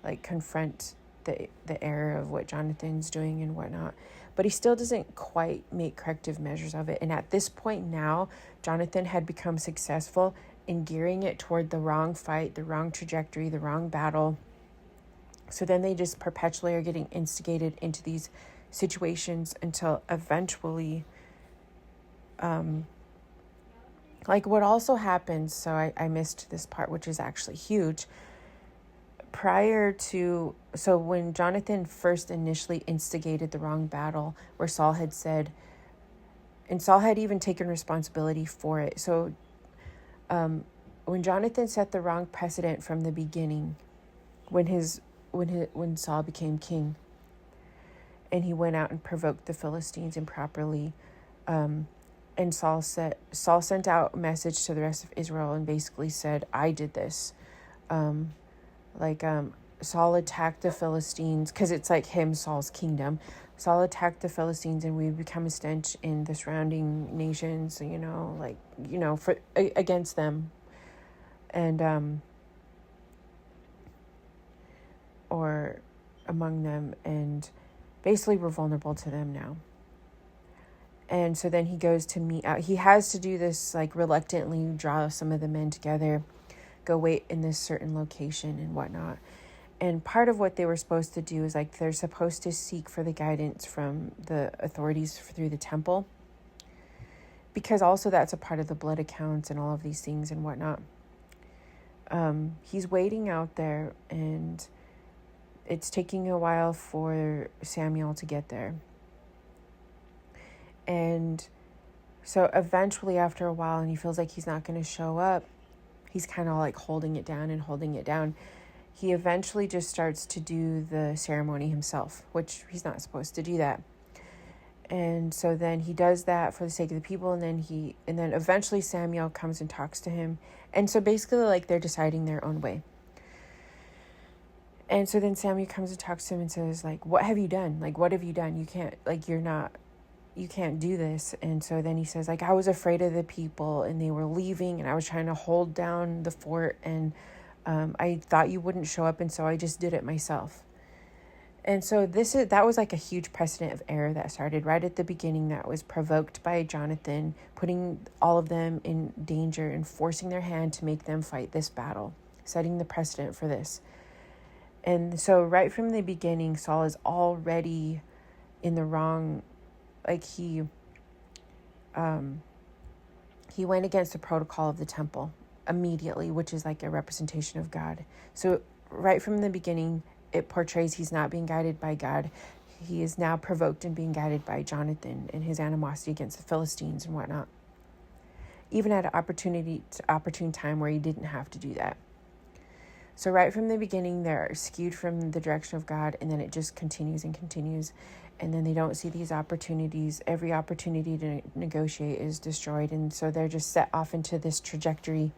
like confront the error of what Jonathan's doing and whatnot. But he still doesn't quite make corrective measures of it. And at this point now, Jonathan had become successful in gearing it toward the wrong fight, the wrong trajectory, the wrong battle. So then they just perpetually are getting instigated into these situations until eventually, like what also happens, so I missed this part, which is actually huge. So when Jonathan first initially instigated the wrong battle, where Saul had said, and Saul had even taken responsibility for it. So when Jonathan set the wrong precedent from the beginning, when Saul became king, and he went out and provoked the Philistines improperly, and Saul sent out a message to the rest of Israel and basically said, I did this. Saul attacked the Philistines, because it's like Saul's kingdom. Saul attacked the Philistines, and we become a stench in the surrounding nations, against them. And, or among them, and basically we're vulnerable to them now. And so then he goes to meet out. He has to do this, like, reluctantly draw some of the men together, go wait in this certain location and whatnot. And part of what they were supposed to do is, like, they're supposed to seek for the guidance from the authorities through the temple, because also that's a part of the blood accounts and all of these things and whatnot. He's waiting out there, and it's taking a while for Samuel to get there. And so eventually, after a while, and he feels like he's not going to show up, he's kind of like holding it down. He eventually just starts to do the ceremony himself, which he's not supposed to do that. And so then he does that for the sake of the people, and then eventually Samuel comes and talks to him. And so basically, like, they're deciding their own way. And so then Samuel comes and talks to him and says, like, what have you done? Like, what have you done? You can't, like, you can't do this. And so then he says, like, I was afraid of the people, and they were leaving, and I was trying to hold down the fort, and I thought you wouldn't show up, and so I just did it myself. And so that was like a huge precedent of error that started right at the beginning, that was provoked by Jonathan, putting all of them in danger and forcing their hand to make them fight this battle, setting the precedent for this. And so right from the beginning, Saul is already in the wrong. Like he went against the protocol of the temple immediately, which is like a representation of God. So right from the beginning, it portrays he's not being guided by God. He is now provoked and being guided by Jonathan and his animosity against the Philistines and whatnot. Even at an opportune time where he didn't have to do that. So right from the beginning, they're skewed from the direction of God, and then it just continues and continues. And then they don't see these opportunities. Every opportunity to negotiate is destroyed. And so they're just set off into this trajectory.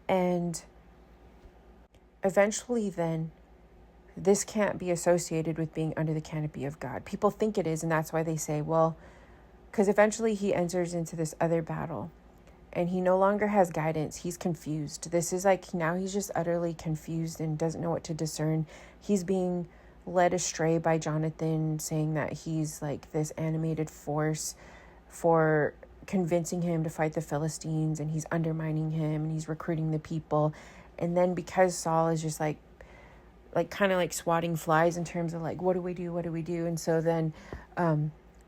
And eventually then, this can't be associated with being under the canopy of God. People think it is, and that's why they say, well, because eventually he enters into this other battle. and he no longer has guidance. He's confused. This is like, now he's just utterly confused and doesn't know what to discern. He's being led astray by Jonathan, saying that he's like this animated force for convincing him to fight the Philistines, and he's undermining him and he's recruiting the people. And then because Saul is just like kind of like swatting flies in terms of like, what do we do? And so then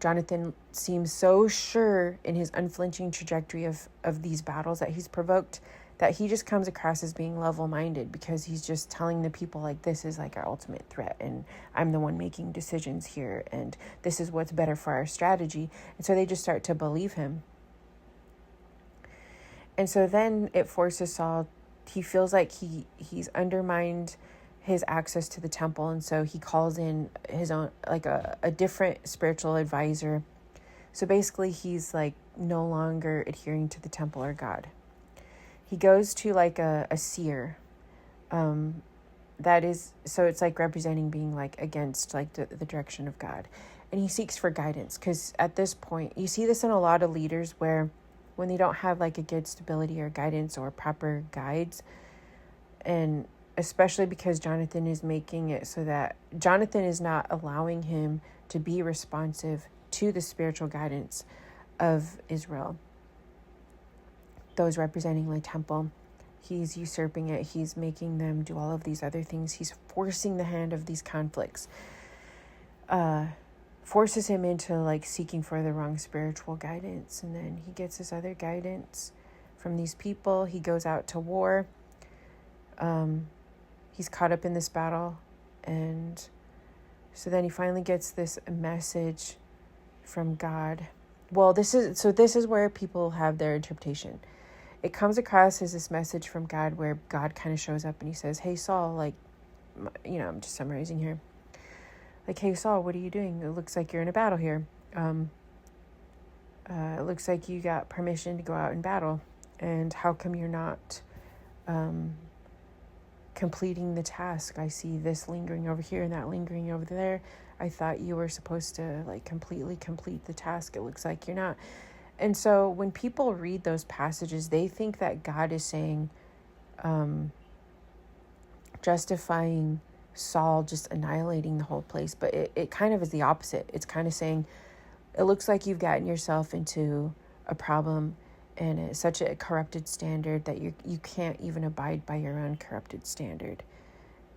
Jonathan seems so sure in his unflinching trajectory of these battles that he's provoked, that he just comes across as being level-minded, because he's just telling the people like, this is like our ultimate threat and I'm the one making decisions here and this is what's better for our strategy. And so they just start to believe him. And so then it forces Saul, he feels like he's undermined his access to the temple, and so he calls in his own, like a different spiritual advisor. So basically he's like no longer adhering to the temple or God. He goes to like a seer, that is, so it's like representing being like against like the direction of God, and he seeks for guidance, because at this point you see this in a lot of leaders where when they don't have like a good stability or guidance or proper guides, and especially because Jonathan is making it so that Jonathan is not allowing him to be responsive to the spiritual guidance of Israel, those representing the temple. He's usurping it. He's making them do all of these other things. He's forcing the hand of these conflicts, forces him into like seeking for the wrong spiritual guidance. And then he gets this other guidance from these people. He goes out to war. He's caught up in this battle, and so then he finally gets this message from God. Well, this is where people have their interpretation. It comes across as this message from God where God kind of shows up and he says, hey, Saul, like, I'm just summarizing here. Like, hey, Saul, what are you doing? It looks like you're in a battle here. It looks like you got permission to go out and battle. And how come you're not completing the task? I see this lingering over here and that lingering over there. I thought you were supposed to like completely complete the task. It looks like you're not. And so when people read those passages, they think that God is saying, justifying Saul just annihilating the whole place. But it kind of is the opposite. It's kind of saying, it looks like you've gotten yourself into a problem and it's such a corrupted standard that you can't even abide by your own corrupted standard,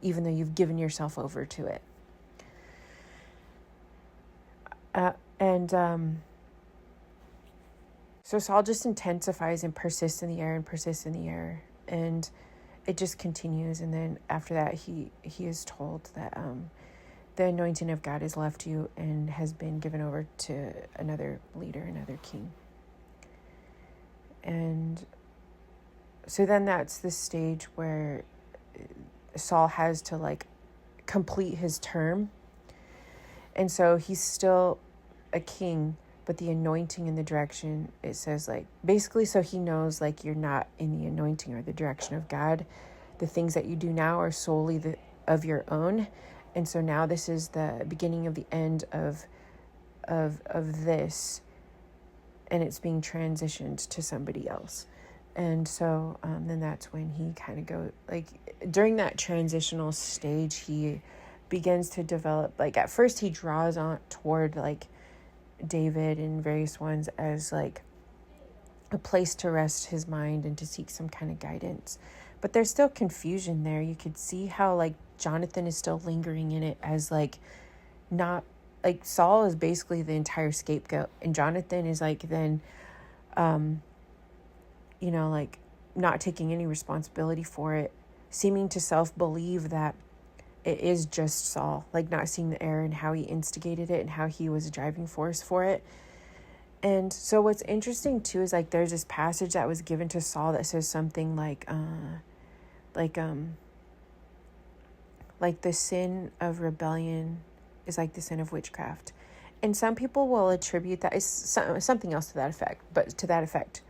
even though you've given yourself over to it. So Saul just intensifies and persists in the error, and it just continues. And then after that, he is told that the anointing of God has left you and has been given over to another leader, another king. And so then that's the stage where Saul has to like complete his term. And so he's still a king, but the anointing and the direction, it says like, basically, so he knows like you're not in the anointing or the direction of God. The things that you do now are solely of your own. And so now this is the beginning of the end of this, and it's being transitioned to somebody else. And so then that's when he kind of go like, during that transitional stage, he begins to develop, like at first he draws on toward like David and various ones as like a place to rest his mind and to seek some kind of guidance. But there's still confusion there. You could see how like Jonathan is still lingering in it as like not like Saul is basically the entire scapegoat, and Jonathan is like then like not taking any responsibility for it, seeming to self-believe that it is just Saul, like not seeing the error in how he instigated it and how he was a driving force for it. And so what's interesting too is like there's this passage that was given to Saul that says something like the sin of rebellion is like the sin of witchcraft. And some people will attribute that, is something else to that effect.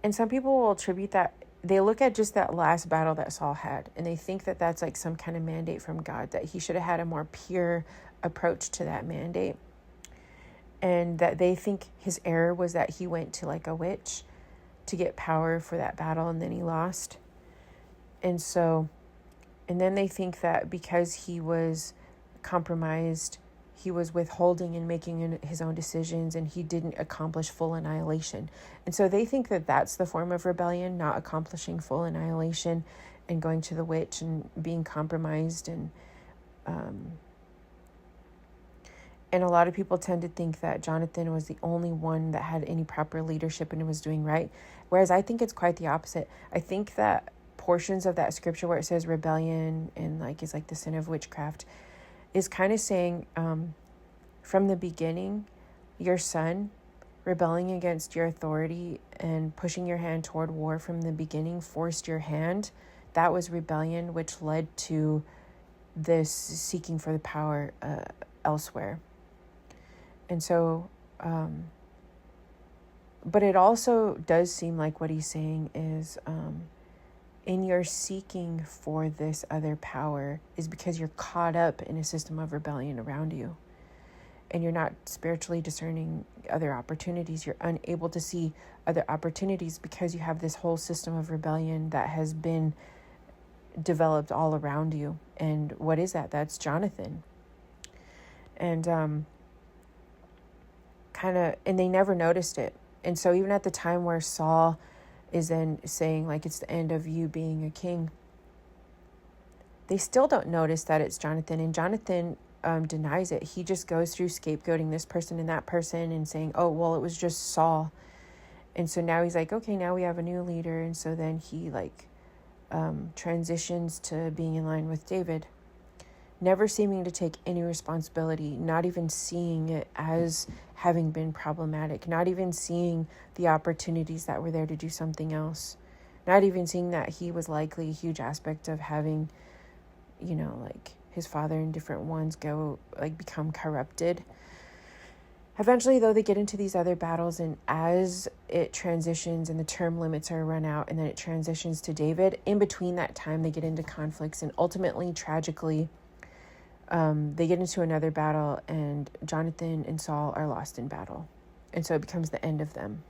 And some people will attribute that, they look at just that last battle that Saul had, and they think that that's like some kind of mandate from God, that he should have had a more pure approach to that mandate. And that they think his error was that he went to like a witch to get power for that battle, and then he lost. And then they think that because he was compromised, he was withholding and making his own decisions, and he didn't accomplish full annihilation. And so they think that that's the form of rebellion, not accomplishing full annihilation and going to the witch and being compromised. And a lot of people tend to think that Jonathan was the only one that had any proper leadership and was doing right. Whereas I think it's quite the opposite. I think that portions of that scripture where it says rebellion and is the sin of witchcraft is kind of saying, from the beginning, your son rebelling against your authority and pushing your hand toward war from the beginning forced your hand. That was rebellion, which led to this seeking for the power elsewhere. And so, but it also does seem like what he's saying is, in your seeking for this other power is because you're caught up in a system of rebellion around you. And you're not spiritually discerning other opportunities. You're unable to see other opportunities because you have this whole system of rebellion that has been developed all around you. And what is that? That's Jonathan. And and they never noticed it. And so even at the time where Saul is then saying it's the end of you being a king, they still don't notice that it's Jonathan. And Jonathan denies it. He just goes through scapegoating this person and that person and saying, oh, well, it was just Saul. And so now he's like, okay, now we have a new leader. And so then he transitions to being in line with David, never seeming to take any responsibility, not even seeing it as having been problematic, not even seeing the opportunities that were there to do something else, not even seeing that he was likely a huge aspect of having, his father and different ones become corrupted. Eventually, though, they get into these other battles, and as it transitions and the term limits are run out, and then it transitions to David, in between that time, they get into conflicts, and ultimately, tragically, they get into another battle, and Jonathan and Saul are lost in battle. And so it becomes the end of them.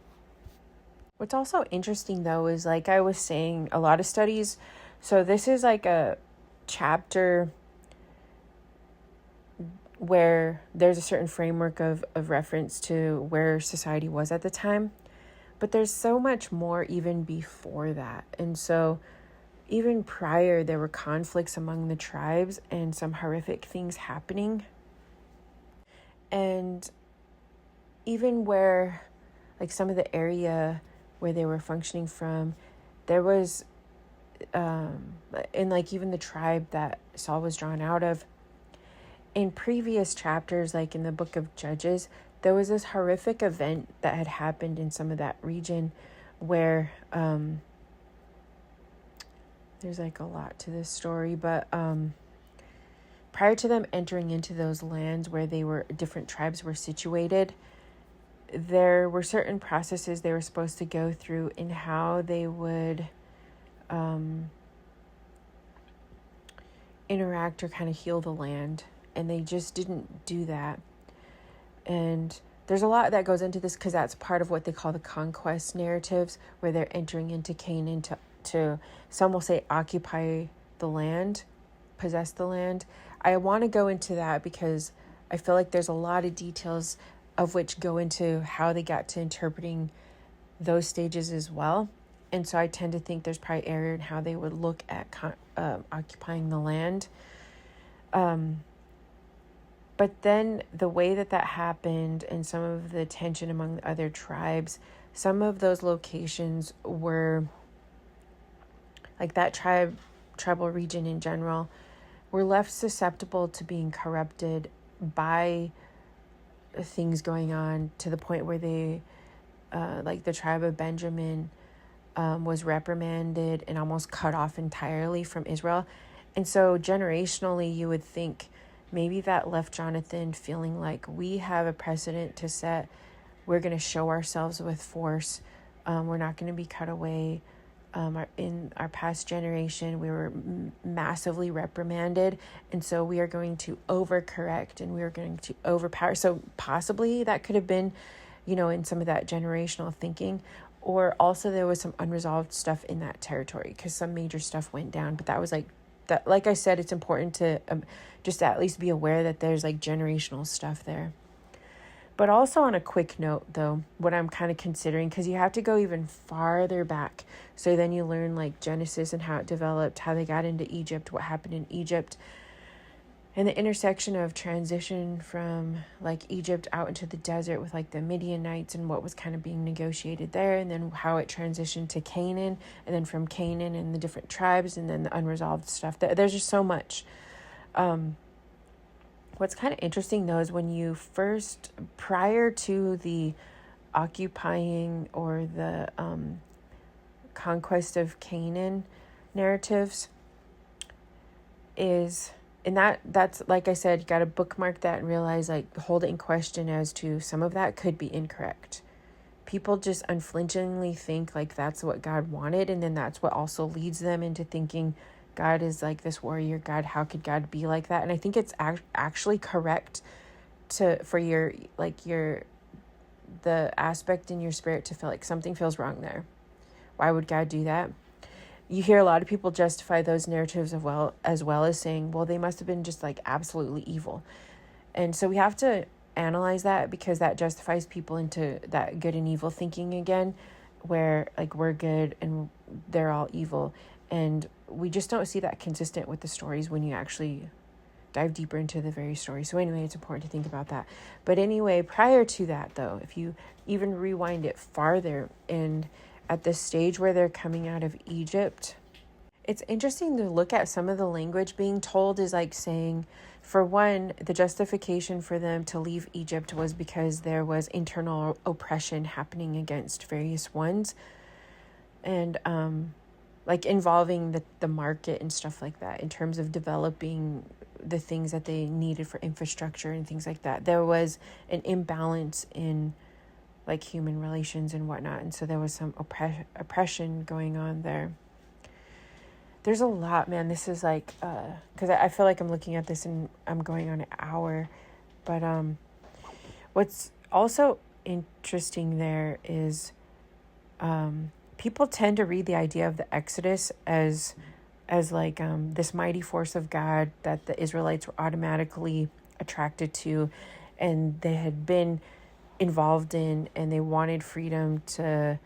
What's also interesting, though, is I was saying, a lot of studies, so this is a chapter where there's a certain framework of reference to where society was at the time, but there's so much more even before that. And so even prior, there were conflicts among the tribes and some horrific things happening. And even where, some of the area where they were functioning from, there was, in even the tribe that Saul was drawn out of, in previous chapters, in the book of Judges, there was this horrific event that had happened in some of that region where, there's a lot to this story, but prior to them entering into those lands where different tribes were situated, there were certain processes they were supposed to go through in how they would interact or kind of heal the land. And they just didn't do that. And there's a lot that goes into this because that's part of what they call the conquest narratives, where they're entering into Canaan to some will say occupy the land, possess the land. I want to go into that because I feel like there's a lot of details of which go into how they got to interpreting those stages as well. And so I tend to think there's probably error in how they would look at occupying the land. But then the way that happened and some of the tension among the other tribes, some of those locations were that tribal region in general, were left susceptible to being corrupted by things going on to the point where they, the tribe of Benjamin, was reprimanded and almost cut off entirely from Israel. And so generationally, you would think maybe that left Jonathan feeling like we have a precedent to set. We're going to show ourselves with force. We're not going to be cut away. In our past generation, we were massively reprimanded. And so we are going to overcorrect and we are going to overpower. So possibly that could have been, in some of that generational thinking. or also there was some unresolved stuff in that territory because some major stuff went down. But that was like that. Like I said, it's important to just at least be aware that there's like generational stuff there. But also on a quick note, though, what I'm kind of considering, because you have to go even farther back. So then you learn like Genesis and how it developed, how they got into Egypt, what happened in Egypt, and the intersection of transition from like Egypt out into the desert with like the Midianites and what was kind of being negotiated there, and then how it transitioned to Canaan, and then from Canaan and the different tribes, and then the unresolved stuff. There's just so much. What's kind of interesting though is when you first, prior to the occupying or the conquest of Canaan narratives, is, and that's like I said, you got to bookmark that and realize, like, hold it in question as to some of that could be incorrect. People just unflinchingly think like that's what God wanted, and then that's what also leads them into thinking God is like this warrior God. How could God be like that? And I think it's actually correct for the aspect in your spirit to feel like something feels wrong there. Why would God do that? You hear a lot of people justify those narratives as well as saying, well, they must have been just like absolutely evil. And so we have to analyze that, because that justifies people into that good and evil thinking again, where like we're good and they're all evil. And we just don't see that consistent with the stories when you actually dive deeper into the very story. So anyway, it's important to think about that. But anyway, prior to that though, if you even rewind it farther, and at the stage where they're coming out of Egypt, it's interesting to look at some of the language being told is like saying, for one, the justification for them to leave Egypt was because there was internal oppression happening against various ones. And, like involving the market and stuff like that in terms of developing the things that they needed for infrastructure and things like that. There was an imbalance in like human relations and whatnot. And so there was some oppression going on there. There's a lot, man. This is like, because I feel like I'm looking at this and I'm going on an hour. But what's also interesting there is people tend to read the idea of the Exodus as like this mighty force of God that the Israelites were automatically attracted to, and they had been involved in, and they wanted freedom to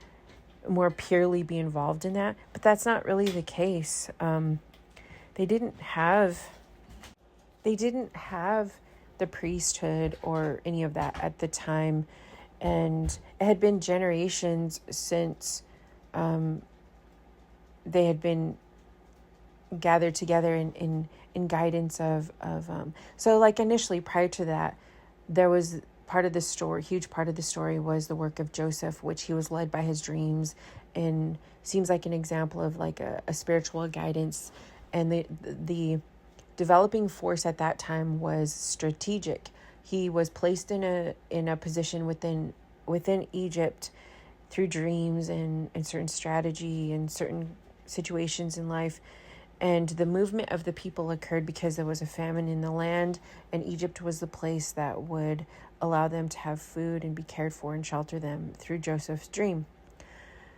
more purely be involved in that. But that's not really the case. They didn't have the priesthood or any of that at the time, and it had been generations since they had been gathered together in guidance of so like initially prior to that, there was part of the story, huge part of the story was the work of Joseph, which he was led by his dreams, and seems like an example of like a spiritual guidance. And the developing force at that time was strategic. He was placed in a position within Egypt through dreams and certain strategy and certain situations in life. And the movement of the people occurred because there was a famine in the land, and Egypt was the place that would allow them to have food and be cared for and shelter them through Joseph's dream.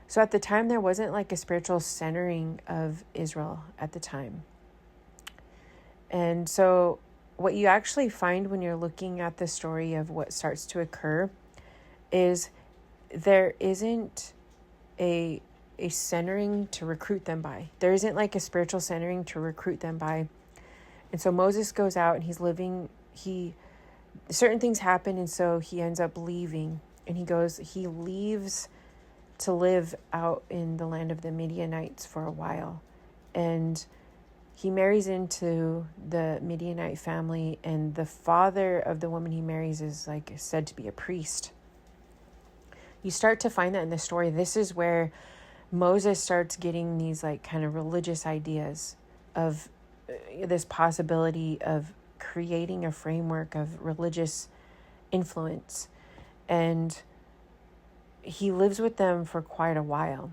So at the time, there wasn't like a spiritual centering of Israel at the time. And so what you actually find when you're looking at the story of what starts to occur is there isn't a centering to recruit them by. There isn't like a spiritual centering to recruit them by. And so Moses goes out and certain things happen, and so he ends up leaving, and he leaves to live out in the land of the Midianites for a while. And he marries into the Midianite family, and the father of the woman he marries is like said to be a priest. You start to find that in the story. This is where Moses starts getting these like kind of religious ideas of this possibility of creating a framework of religious influence. And he lives with them for quite a while.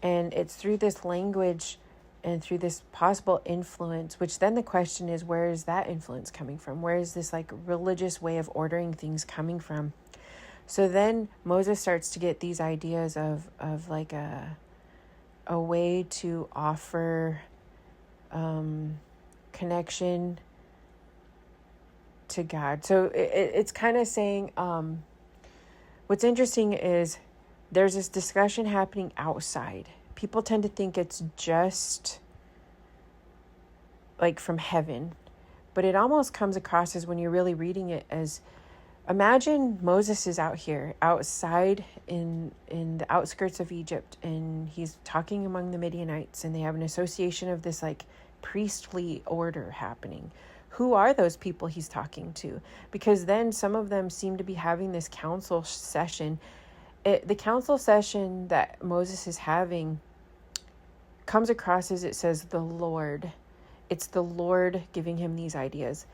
And it's through this language and through this possible influence, which then the question is, where is that influence coming from? Where is this like religious way of ordering things coming from? So then Moses starts to get these ideas of like a way to offer connection to God. So it's kind of saying, what's interesting is there's this discussion happening outside. People tend to think it's just like from heaven, but it almost comes across as, when you're really reading it, as, imagine Moses is out here outside in the outskirts of Egypt, and he's talking among the Midianites, and they have an association of this like priestly order happening. Who are those people he's talking to? Because then some of them seem to be having this council session. The council session that Moses is having comes across as, it says, the Lord. It's the Lord giving him these ideas.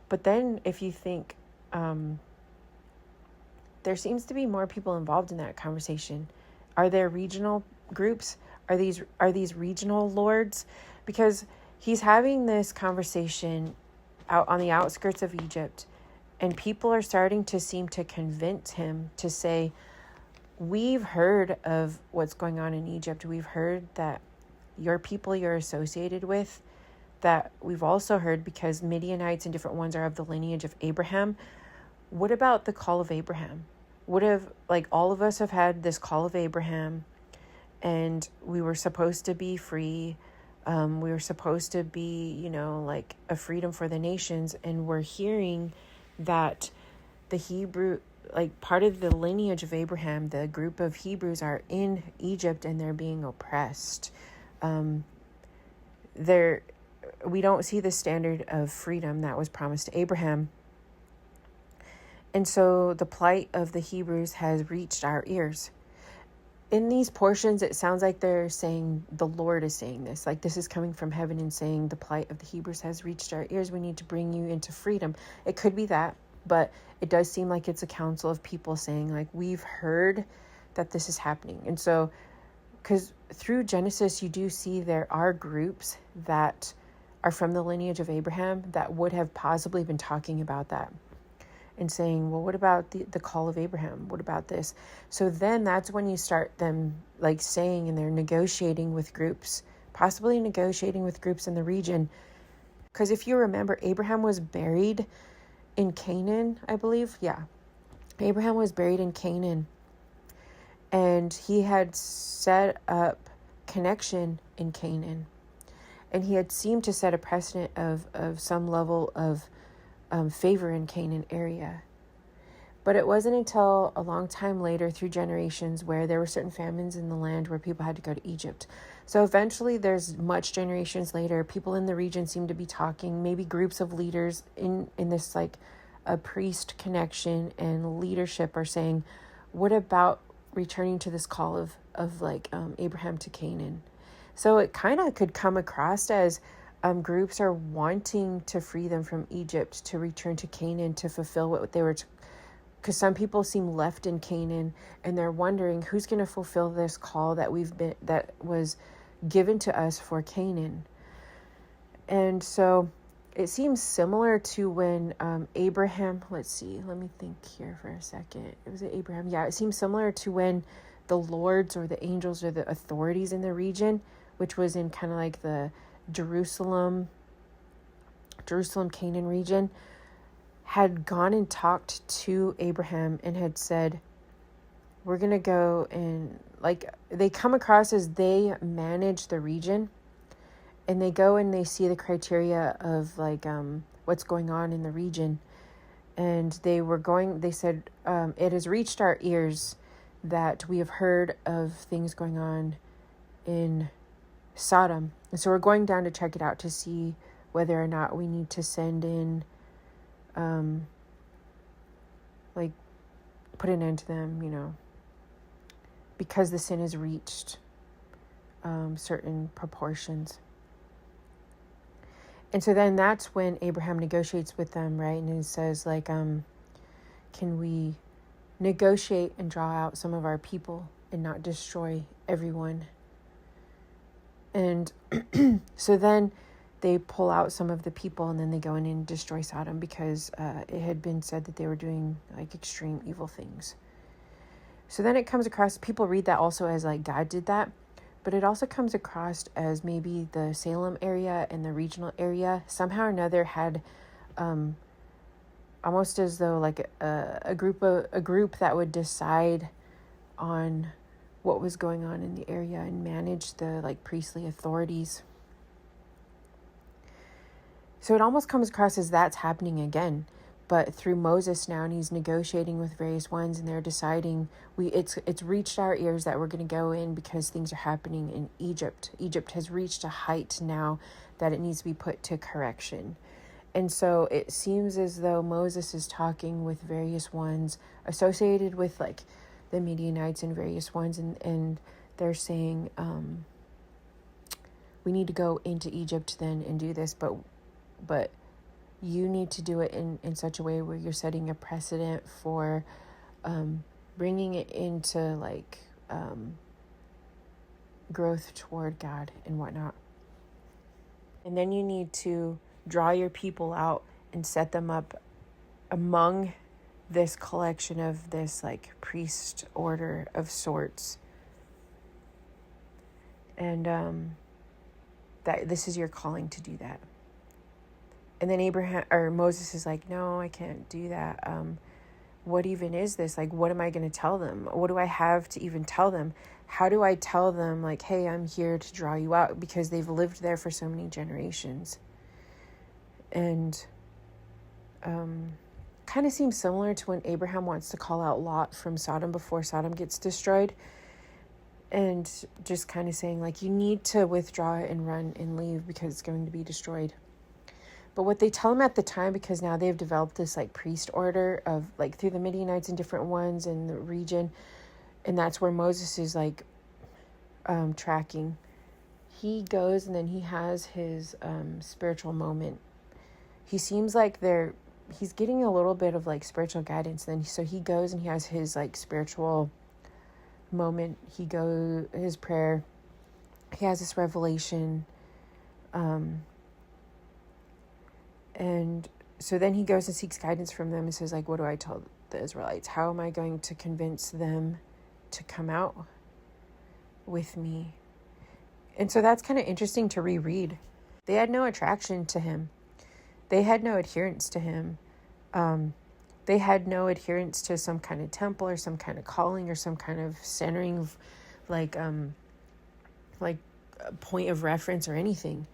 But then if you think, there seems to be more people involved in that conversation. Are there regional groups? Are these regional lords? Because he's having this conversation out on the outskirts of Egypt, and people are starting to seem to convince him to say, we've heard of what's going on in Egypt. We've heard that your people you're associated with, that we've also heard, because Midianites and different ones are of the lineage of Abraham. What about the call of Abraham? What if, like, all of us have had this call of Abraham, and we were supposed to be free. We were supposed to be, like a freedom for the nations. And we're hearing that the Hebrew, like part of the lineage of Abraham, the group of Hebrews are in Egypt and they're being oppressed. We don't see the standard of freedom that was promised to Abraham. And so the plight of the Hebrews has reached our ears. In these portions, it sounds like they're saying the Lord is saying this. Like, this is coming from heaven and saying the plight of the Hebrews has reached our ears. We need to bring you into freedom. It could be that, but it does seem like it's a council of people saying, like, we've heard that this is happening. And so, because through Genesis, you do see there are groups that are from the lineage of Abraham that would have possibly been talking about that and saying, well, what about the call of Abraham? What about this? So then that's when you start them like saying, and they're negotiating with groups, possibly negotiating with groups in the region. Because if you remember, Abraham was buried in Canaan, I believe. Yeah. Abraham was buried in Canaan, and he had set up connection in Canaan. And he had seemed to set a precedent of some level of favor in Canaan area. But it wasn't until a long time later, through generations, where there were certain famines in the land where people had to go to Egypt. So eventually, there's much generations later, people in the region seem to be talking, maybe groups of leaders in this like a priest connection and leadership are saying, what about returning to this call of Abraham to Canaan? So it kind of could come across as groups are wanting to free them from Egypt, to return to Canaan, to fulfill what they were, because some people seem left in Canaan, and they're wondering who's going to fulfill this call that was given to us for Canaan. And so it seems similar to when Abraham, let me think here for a second. Was it Abraham? Yeah, it seems similar to when the lords or the angels or the authorities in the region, which was in kind of like the Jerusalem, Canaan region, had gone and talked to Abraham and had said, we're going to go, and like they come across as they manage the region, and they go and they see the criteria of like what's going on in the region. And they said, it has reached our ears that we have heard of things going on in Sodom. And so we're going down to check it out to see whether or not we need to send in, put an end to them, because the sin has reached certain proportions. And so then that's when Abraham negotiates with them, right? And he says, like, can we negotiate and draw out some of our people and not destroy everyone? And so then they pull out some of the people, and then they go in and destroy Sodom, because it had been said that they were doing like extreme evil things. So then it comes across, people read that also as like God did that, but it also comes across as maybe the Salem area and the regional area somehow or another had almost as though like a group that would decide on what was going on in the area and manage the like priestly authorities. So it almost comes across as that's happening again, but through Moses now, and he's negotiating with various ones, and they're deciding it's reached our ears that we're going to go in because things are happening in Egypt. Egypt has reached a height now that it needs to be put to correction. And so it seems as though Moses is talking with various ones associated with like the Midianites and various ones, and they're saying, we need to go into Egypt then and do this, but you need to do it in such a way where you're setting a precedent for bringing it into like growth toward God and whatnot. And then you need to draw your people out and set them up among this collection of this like priest order of sorts. And that this is your calling to do that. And then Moses is like, no, I can't do that. What even is this? Like, what am I going to tell them? What do I have to even tell them? How do I tell them, like, hey, I'm here to draw you out? Because they've lived there for so many generations. And kind of seems similar to when Abraham wants to call out Lot from Sodom before Sodom gets destroyed. And just kind of saying, like, you need to withdraw and run and leave because it's going to be destroyed. But what they tell him at the time, because now they've developed this like priest order of like through the Midianites and different ones in the region, and that's where Moses is like tracking. He goes and then he has his spiritual moment. He seems like he's getting a little bit of like spiritual guidance. Then so he goes and he has his like spiritual moment. His prayer. He has this revelation. And so then he goes and seeks guidance from them and says, like, what do I tell the Israelites? How am I going to convince them to come out with me? And so that's kind of interesting to reread. They had no attraction to him. They had no adherence to him. They had no adherence to some kind of temple or some kind of calling or some kind of centering of like a point of reference or anything.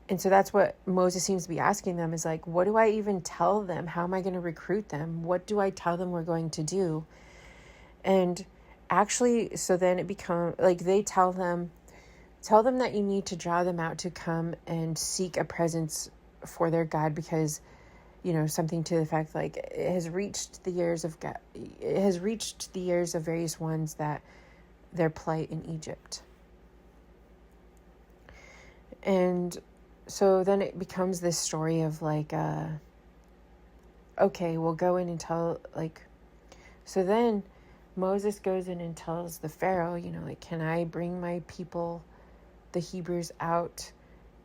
And so that's what Moses seems to be asking them is like, what do I even tell them? How am I going to recruit them? What do I tell them we're going to do? And actually, so then it becomes like they tell them that you need to draw them out to come and seek a presence for their God because, you know, something to the fact like it has reached the ears of God. It has reached the ears of various ones that their plight in Egypt. And so then it becomes this story of like, okay, we'll go in and tell, like, so then Moses goes in and tells the Pharaoh, you know, like, can I bring my people, the Hebrews, out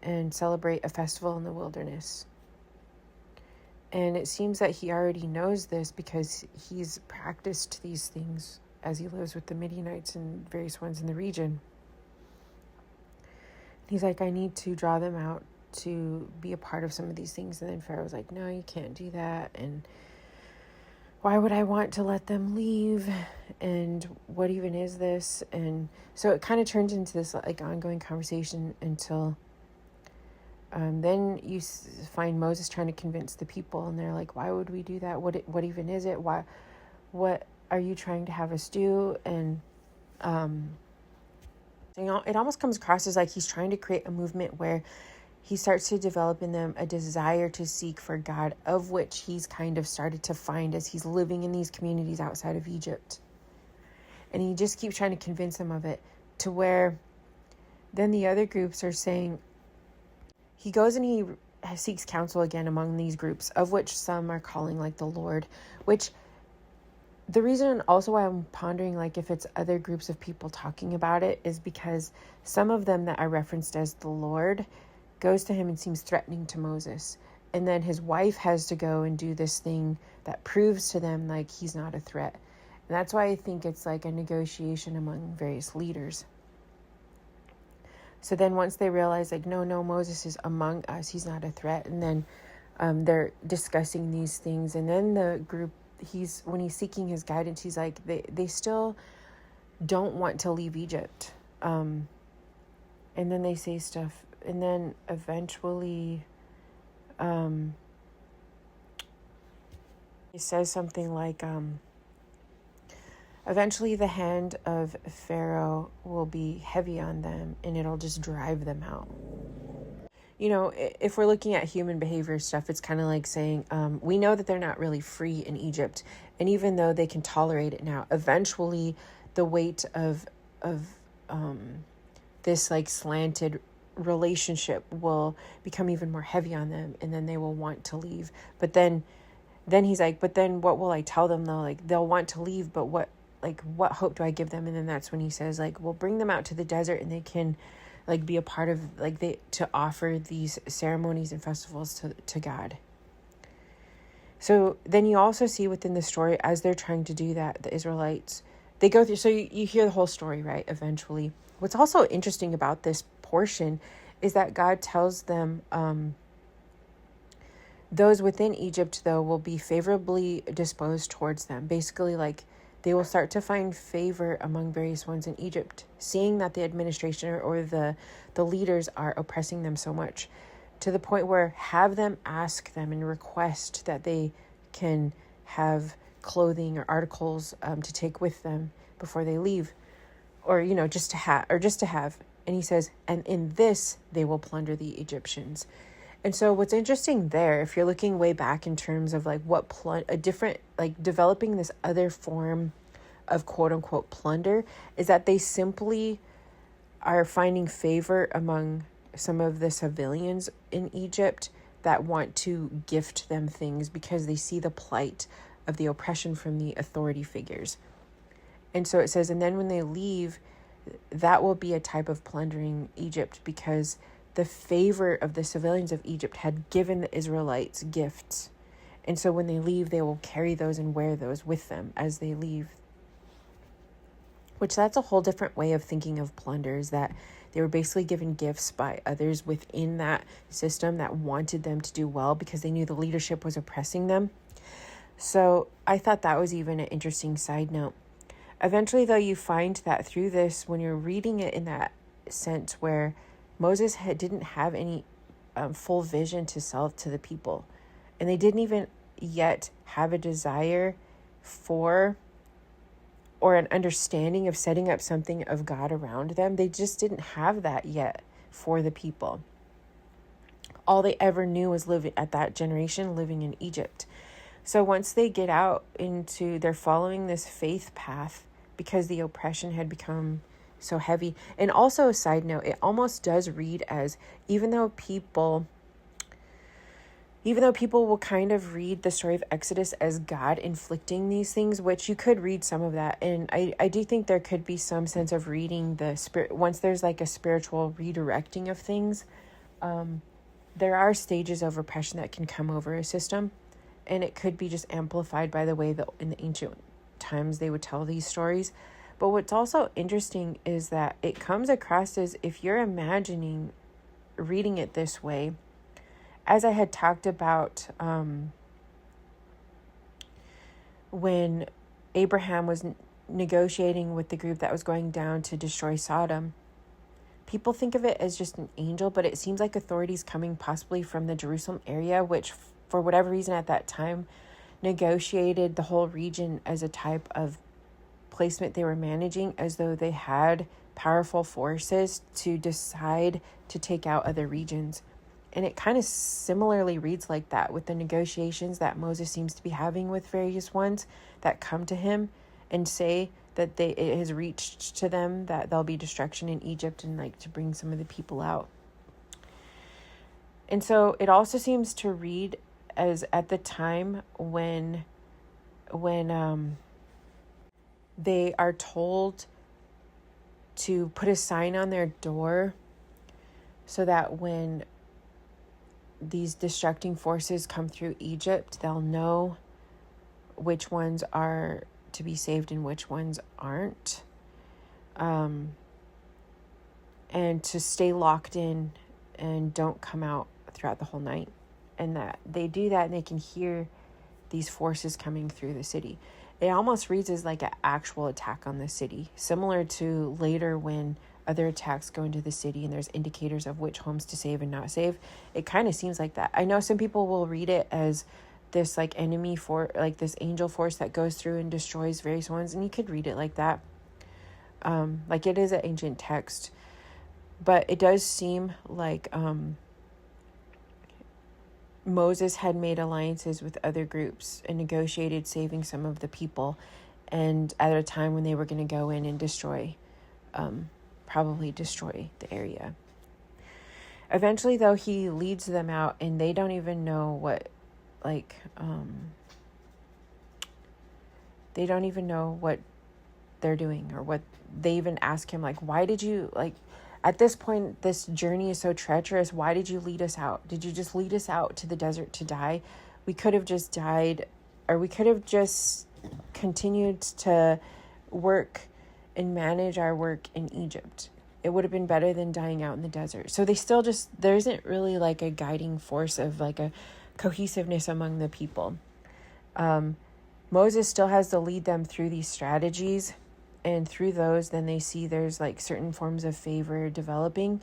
and celebrate a festival in the wilderness? And it seems that he already knows this because he's practiced these things as he lives with the Midianites and various ones in the region. He's like, I need to draw them out to be a part of some of these things. And then Pharaoh's like, no, you can't do that. And why would I want to let them leave? And what even is this? And so it kind of turns into this like ongoing conversation until then you find Moses trying to convince the people. And they're like, why would we do that? What even is it? What are you trying to have us do? And you know, it almost comes across as like he's trying to create a movement where he starts to develop in them a desire to seek for God, of which he's kind of started to find as he's living in these communities outside of Egypt. And he just keeps trying to convince them of it, to where then the other groups are saying, he goes and he seeks counsel again among these groups, of which some are calling like the Lord, which the reason also why I'm pondering like if it's other groups of people talking about it is because some of them that are referenced as the Lord goes to him and seems threatening to Moses. And then his wife has to go and do this thing that proves to them like he's not a threat. And that's why I think it's like a negotiation among various leaders. So then once they realize, like, no, Moses is among us, he's not a threat. And then they're discussing these things. And then the group, when he's seeking his guidance, he's like, they still don't want to leave Egypt. And then they say stuff. And then eventually it says something like, eventually the hand of Pharaoh will be heavy on them and it'll just drive them out. If we're looking at human behavior stuff, it's kind of like saying, we know that they're not really free in Egypt. And even though they can tolerate it now, eventually the weight of this like slanted relationship will become even more heavy on them. And then they will want to leave. But then he's like, but then what will I tell them though? Like, they'll want to leave, but what hope do I give them? And then that's when he says, like, we'll bring them out to the desert and they can like be a part of to offer these ceremonies and festivals to God. So then you also see within the story, as they're trying to do that, the Israelites, they go through, so you hear the whole story, right? Eventually. What's also interesting about this portion is that God tells them, those within Egypt, though, will be favorably disposed towards them. Basically, like, they will start to find favor among various ones in Egypt, seeing that the administration or the leaders are oppressing them so much, to the point where have them ask them and request that they can have clothing or articles to take with them before they leave, or just to have. And he says, and in this they will plunder the Egyptians. And so what's interesting there, if you're looking way back in terms of like developing this other form of quote unquote plunder, is that they simply are finding favor among some of the civilians in Egypt that want to gift them things because they see the plight of the oppression from the authority figures. And so it says, and then when they leave, that will be a type of plundering Egypt, because the favor of the civilians of Egypt had given the Israelites gifts. And so when they leave, they will carry those and wear those with them as they leave. Which that's a whole different way of thinking of plunders, that they were basically given gifts by others within that system that wanted them to do well because they knew the leadership was oppressing them. So I thought that was even an interesting side note. Eventually, though, you find that through this, when you're reading it in that sense where Moses didn't have any full vision to sell to the people. And they didn't even yet have a desire for or an understanding of setting up something of God around them. They just didn't have that yet for the people. All they ever knew was living in Egypt. So once they get out they're following this faith path because the oppression had become so heavy. And also a side note, it almost does read as, even though people will kind of read the story of Exodus as God inflicting these things, which you could read some of that. And I do think there could be some sense of reading the spirit, once there's like a spiritual redirecting of things. There are stages of oppression that can come over a system, and it could be just amplified by the way that in the ancient times they would tell these stories. But what's also interesting is that it comes across as, if you're imagining reading it this way, as I had talked about when Abraham was negotiating with the group that was going down to destroy Sodom, people think of it as just an angel, but it seems like authorities coming possibly from the Jerusalem area, which for whatever reason at that time negotiated the whole region as a type of placement they were managing, as though they had powerful forces to decide to take out other regions. And it kind of similarly reads like that with the negotiations that Moses seems to be having with various ones that come to him and say that it has reached to them that there'll be destruction in Egypt and like to bring some of the people out. And so it also seems to read as at the time when they are told to put a sign on their door so that when these destructing forces come through Egypt, they'll know which ones are to be saved and which ones aren't. And to stay locked in and don't come out throughout the whole night. And that they do that and they can hear these forces coming through the city. It almost reads as like an actual attack on the city, similar to later when other attacks go into the city and there's indicators of which homes to save and not save. It kind of seems like that. I know some people will read it as this like enemy for like this angel force that goes through and destroys various ones, and you could read it like that. Like it is an ancient text, but it does seem like Moses had made alliances with other groups and negotiated saving some of the people, and at a time when they were going to go in and destroy, probably destroy the area. Eventually, though, he leads them out, and they don't even know what, like, they don't even know what they're doing, or what they even ask him, like, why did you, like, at this point, this journey is so treacherous. Why did you lead us out? Did you just lead us out to the desert to die? We could have just died, or we could have just continued to work and manage our work in Egypt. It would have been better than dying out in the desert. So they still just, there isn't really like a guiding force of like a cohesiveness among the people. Moses still has to lead them through these strategies. And through those, then they see there's like certain forms of favor developing,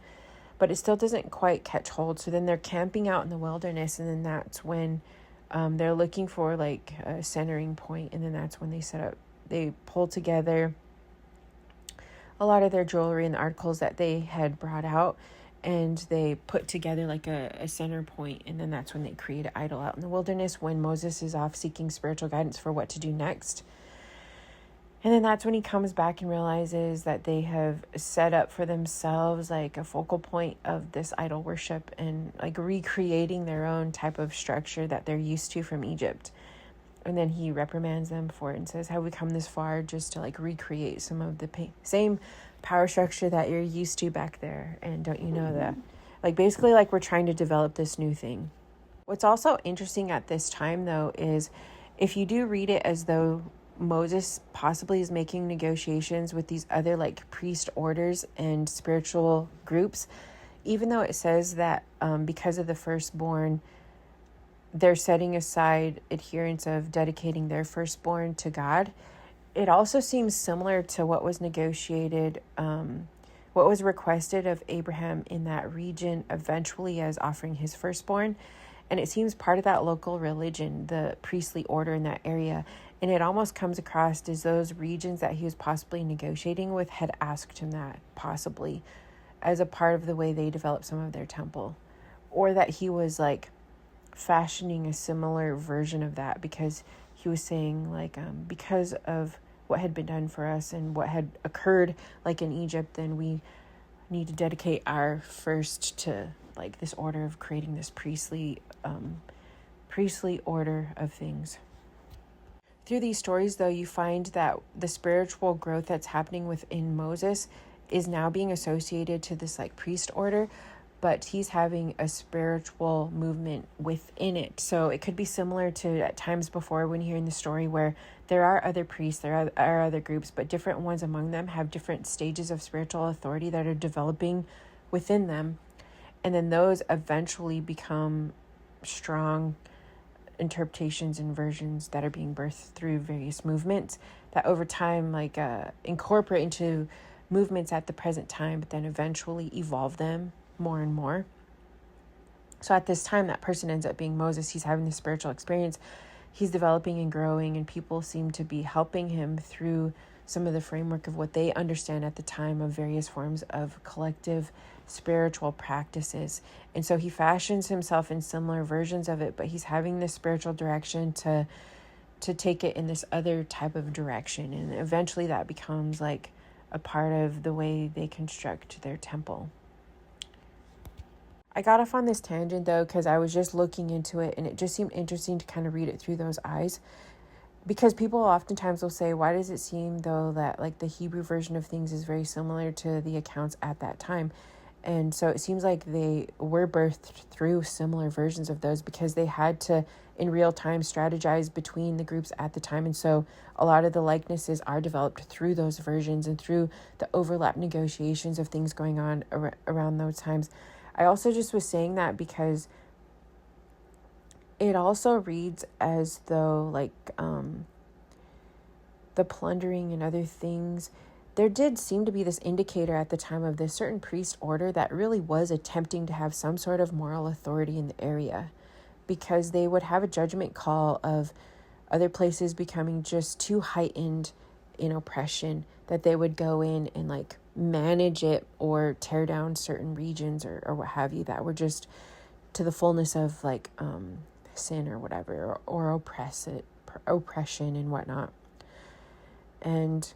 but it still doesn't quite catch hold. So then they're camping out in the wilderness, and then that's when they're looking for like a centering point, and then that's when they pull together a lot of their jewelry and the articles that they had brought out, and they put together like a center point, and then that's when they create an idol out in the wilderness when Moses is off seeking spiritual guidance for what to do next. And then that's when he comes back and realizes that they have set up for themselves like a focal point of this idol worship, and like recreating their own type of structure that they're used to from Egypt. And then he reprimands them for it and says, have we come this far just to like recreate some of the same power structure that you're used to back there? And don't you know that? Like basically like we're trying to develop this new thing. What's also interesting at this time though is if you do read it as though Moses possibly is making negotiations with these other like priest orders and spiritual groups, even though it says that because of the firstborn, they're setting aside adherence of dedicating their firstborn to God. It also seems similar to what was negotiated, what was requested of Abraham in that region eventually as offering his firstborn. And it seems part of that local religion, the priestly order in that area. And it almost comes across as those regions that he was possibly negotiating with had asked him that, possibly, as a part of the way they developed some of their temple. Or that he was, like, fashioning a similar version of that because he was saying, like, because of what had been done for us and what had occurred, like, in Egypt, then we need to dedicate our first to, like, this order of creating this priestly order of things. Through these stories, though, you find that the spiritual growth that's happening within Moses is now being associated to this like priest order, but he's having a spiritual movement within it. So it could be similar to at times before when hearing the story where there are other priests, there are other groups, but different ones among them have different stages of spiritual authority that are developing within them. And then those eventually become strong interpretations and versions that are being birthed through various movements that over time like incorporate into movements at the present time, but then eventually evolve them more and more. So at this time, that person ends up being Moses. He's having this spiritual experience. He's developing and growing, and people seem to be helping him through some of the framework of what they understand at the time of various forms of collective spiritual practices. And so he fashions himself in similar versions of it, but he's having this spiritual direction to take it in this other type of direction. And eventually that becomes like a part of the way they construct their temple. I got off on this tangent though, because I was just looking into it and it just seemed interesting to kind of read it through those eyes. Because people oftentimes will say, why does it seem though that like the Hebrew version of things is very similar to the accounts at that time? And so it seems like they were birthed through similar versions of those because they had to in real time strategize between the groups at the time. And so a lot of the likenesses are developed through those versions and through the overlap negotiations of things going on around those times. I also just was saying that because it also reads as though the plundering and other things, there did seem to be this indicator at the time of this certain priest order that really was attempting to have some sort of moral authority in the area, because they would have a judgment call of other places becoming just too heightened in oppression, that they would go in and manage it or tear down certain regions or what have you that were just to the fullness of sin or whatever, or oppression and whatnot. And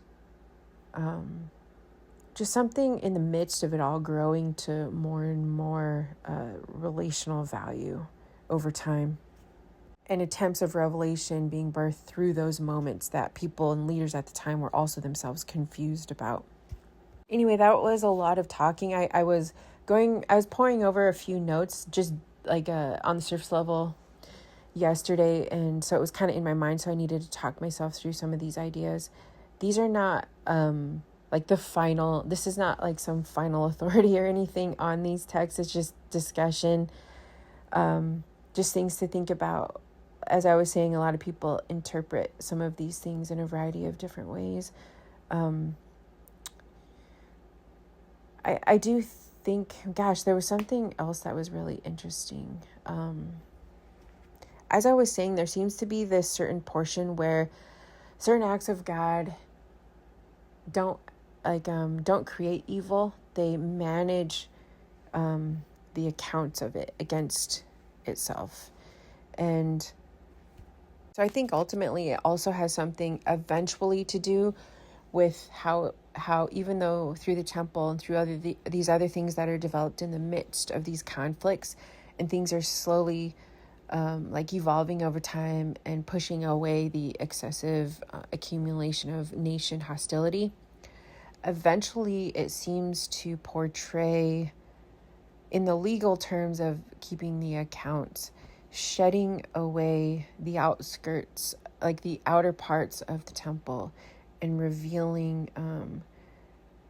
just something in the midst of it all growing to more and more relational value over time, and attempts of revelation being birthed through those moments that people and leaders at the time were also themselves confused about. Anyway, that was a lot of talking. I was pouring over a few notes just on the surface level yesterday, and so it was kind of in my mind, so I needed to talk myself through some of these ideas. These are not this is not some final authority or anything on these texts. It's just discussion, just things to think about. As I was saying, a lot of people interpret some of these things in a variety of different ways. I do think, there was something else that was really interesting. As I was saying, there seems to be this certain portion where certain acts of God don't create evil. They manage the accounts of it against itself. And so I think ultimately it also has something eventually to do with how even though through the temple and through these other things that are developed in the midst of these conflicts, and things are slowly evolving over time and pushing away the excessive accumulation of nation hostility, eventually it seems to portray, in the legal terms of keeping the accounts, shedding away the outskirts, the outer parts of the temple, and revealing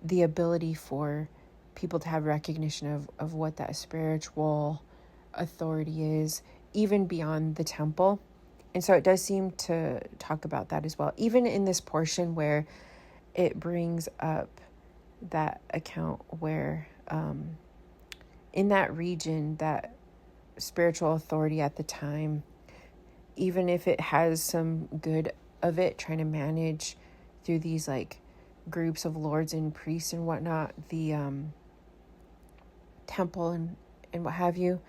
the ability for people to have recognition of what that spiritual authority is, even beyond the temple. And so it does seem to talk about that as well, even in this portion where it brings up that account where in that region, that spiritual authority at the time, even if it has some good of it, trying to manage through these groups of lords and priests and whatnot, the temple and what have you,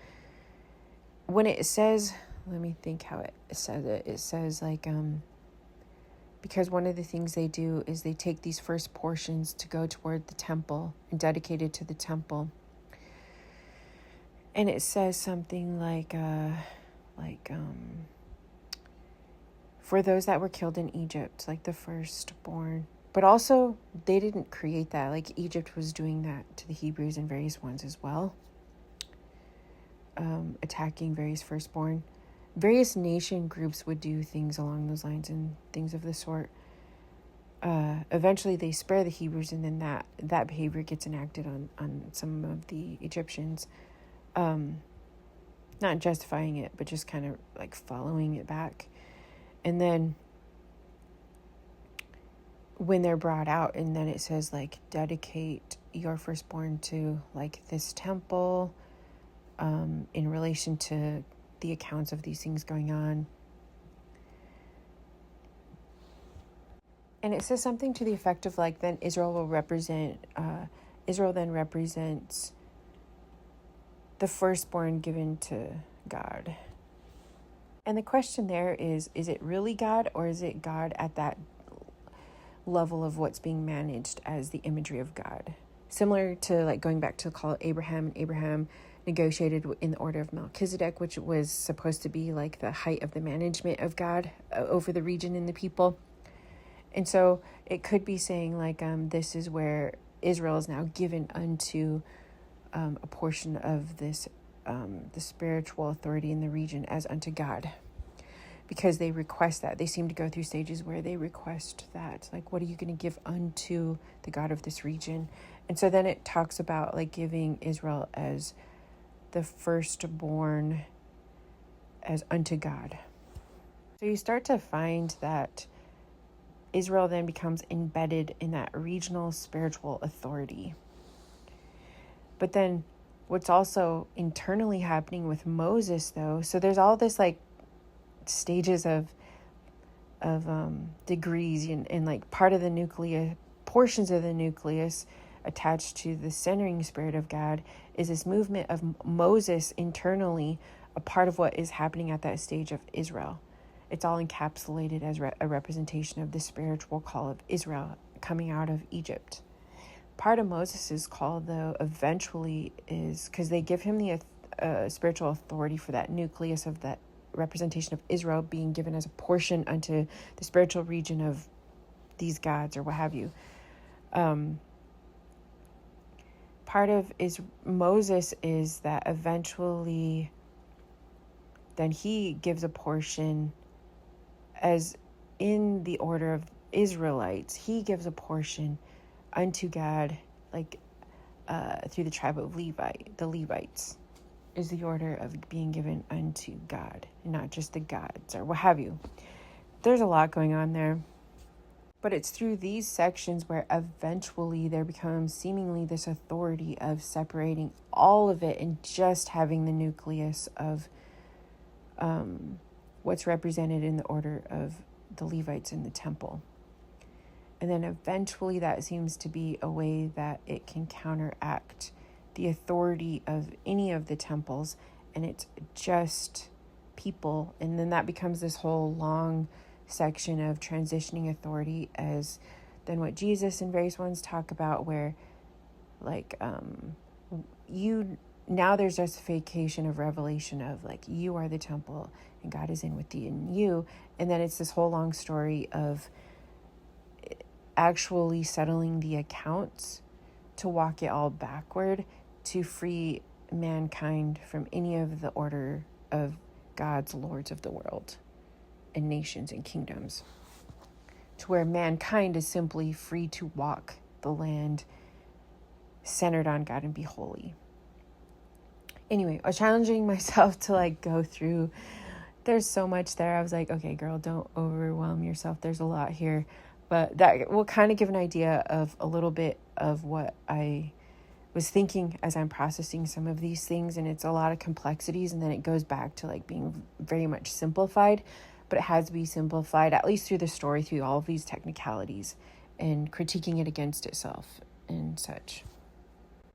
when it says, let me think how it says it. It says because one of the things they do is they take these first portions to go toward the temple and dedicate it to the temple. And it says something for those that were killed in Egypt, the firstborn. But also, they didn't create that. Egypt was doing that to the Hebrews and various ones as well. Attacking various firstborn. Various nation groups would do things along those lines and things of the sort. Eventually, they spare the Hebrews, and then that behavior gets enacted on some of the Egyptians. Not justifying it, but just kind of following it back. And then when they're brought out, and then it says dedicate your firstborn to this temple, in relation to the accounts of these things going on. And it says something to the effect of then Israel then represents the firstborn given to God. And the question there is it really God, or is it God at that level of what's being managed as the imagery of God? Similar to going back to the call of Abraham, and Abraham negotiated in the order of Melchizedek, which was supposed to be the height of the management of God over the region and the people. And so it could be saying this is where Israel is now given unto a portion of this the spiritual authority in the region as unto God. because they request that. They seem to go through stages where they request that. Like, what are you going to give unto the God of this region? And so then it talks about like giving Israel as the firstborn as unto God. So you start to find that Israel then becomes embedded in that regional spiritual authority. But then what's also internally happening with Moses, though, so there's all this like stages of degrees and like part of the nucleus, portions of the nucleus attached to the centering spirit of God is this movement of Moses internally, a part of what is happening at that stage of Israel. It's all encapsulated as a representation of the spiritual call of Israel coming out of Egypt. Part of Moses' call, though, eventually is because they give him the spiritual authority for that nucleus of that representation of Israel being given as a portion unto the spiritual region of these gods or what have you. Part of Moses is that eventually then he gives a portion as in the order of Israelites. He gives a portion unto God, like through the tribe of Levi. The Levites is the order of being given unto God, not just the gods or what have you. There's a lot going on there. But it's through these sections where eventually there becomes seemingly this authority of separating all of it and just having the nucleus of what's represented in the order of the Levites in the temple. And then eventually that seems to be a way that it can counteract the authority of any of the temples, and it's just people. And then that becomes this whole long section of transitioning authority, as then what Jesus and various ones talk about, where like you now there's justification of revelation of like you are the temple and God is in you, and then it's this whole long story of actually settling the accounts to walk it all backward to free mankind from any of the order of God's lords of the world and nations and kingdoms, to where mankind is simply free to walk the land centered on God and be holy. Anyway, I was challenging myself to like go through. There's so much there. I was like, okay, girl, don't overwhelm yourself. There's a lot here. But that will kind of give an idea of a little bit of what I was thinking as I'm processing some of these things. And it's a lot of complexities. And then it goes back to like being very much simplified. But it has to be simplified, at least through the story, through all of these technicalities and critiquing it against itself and such.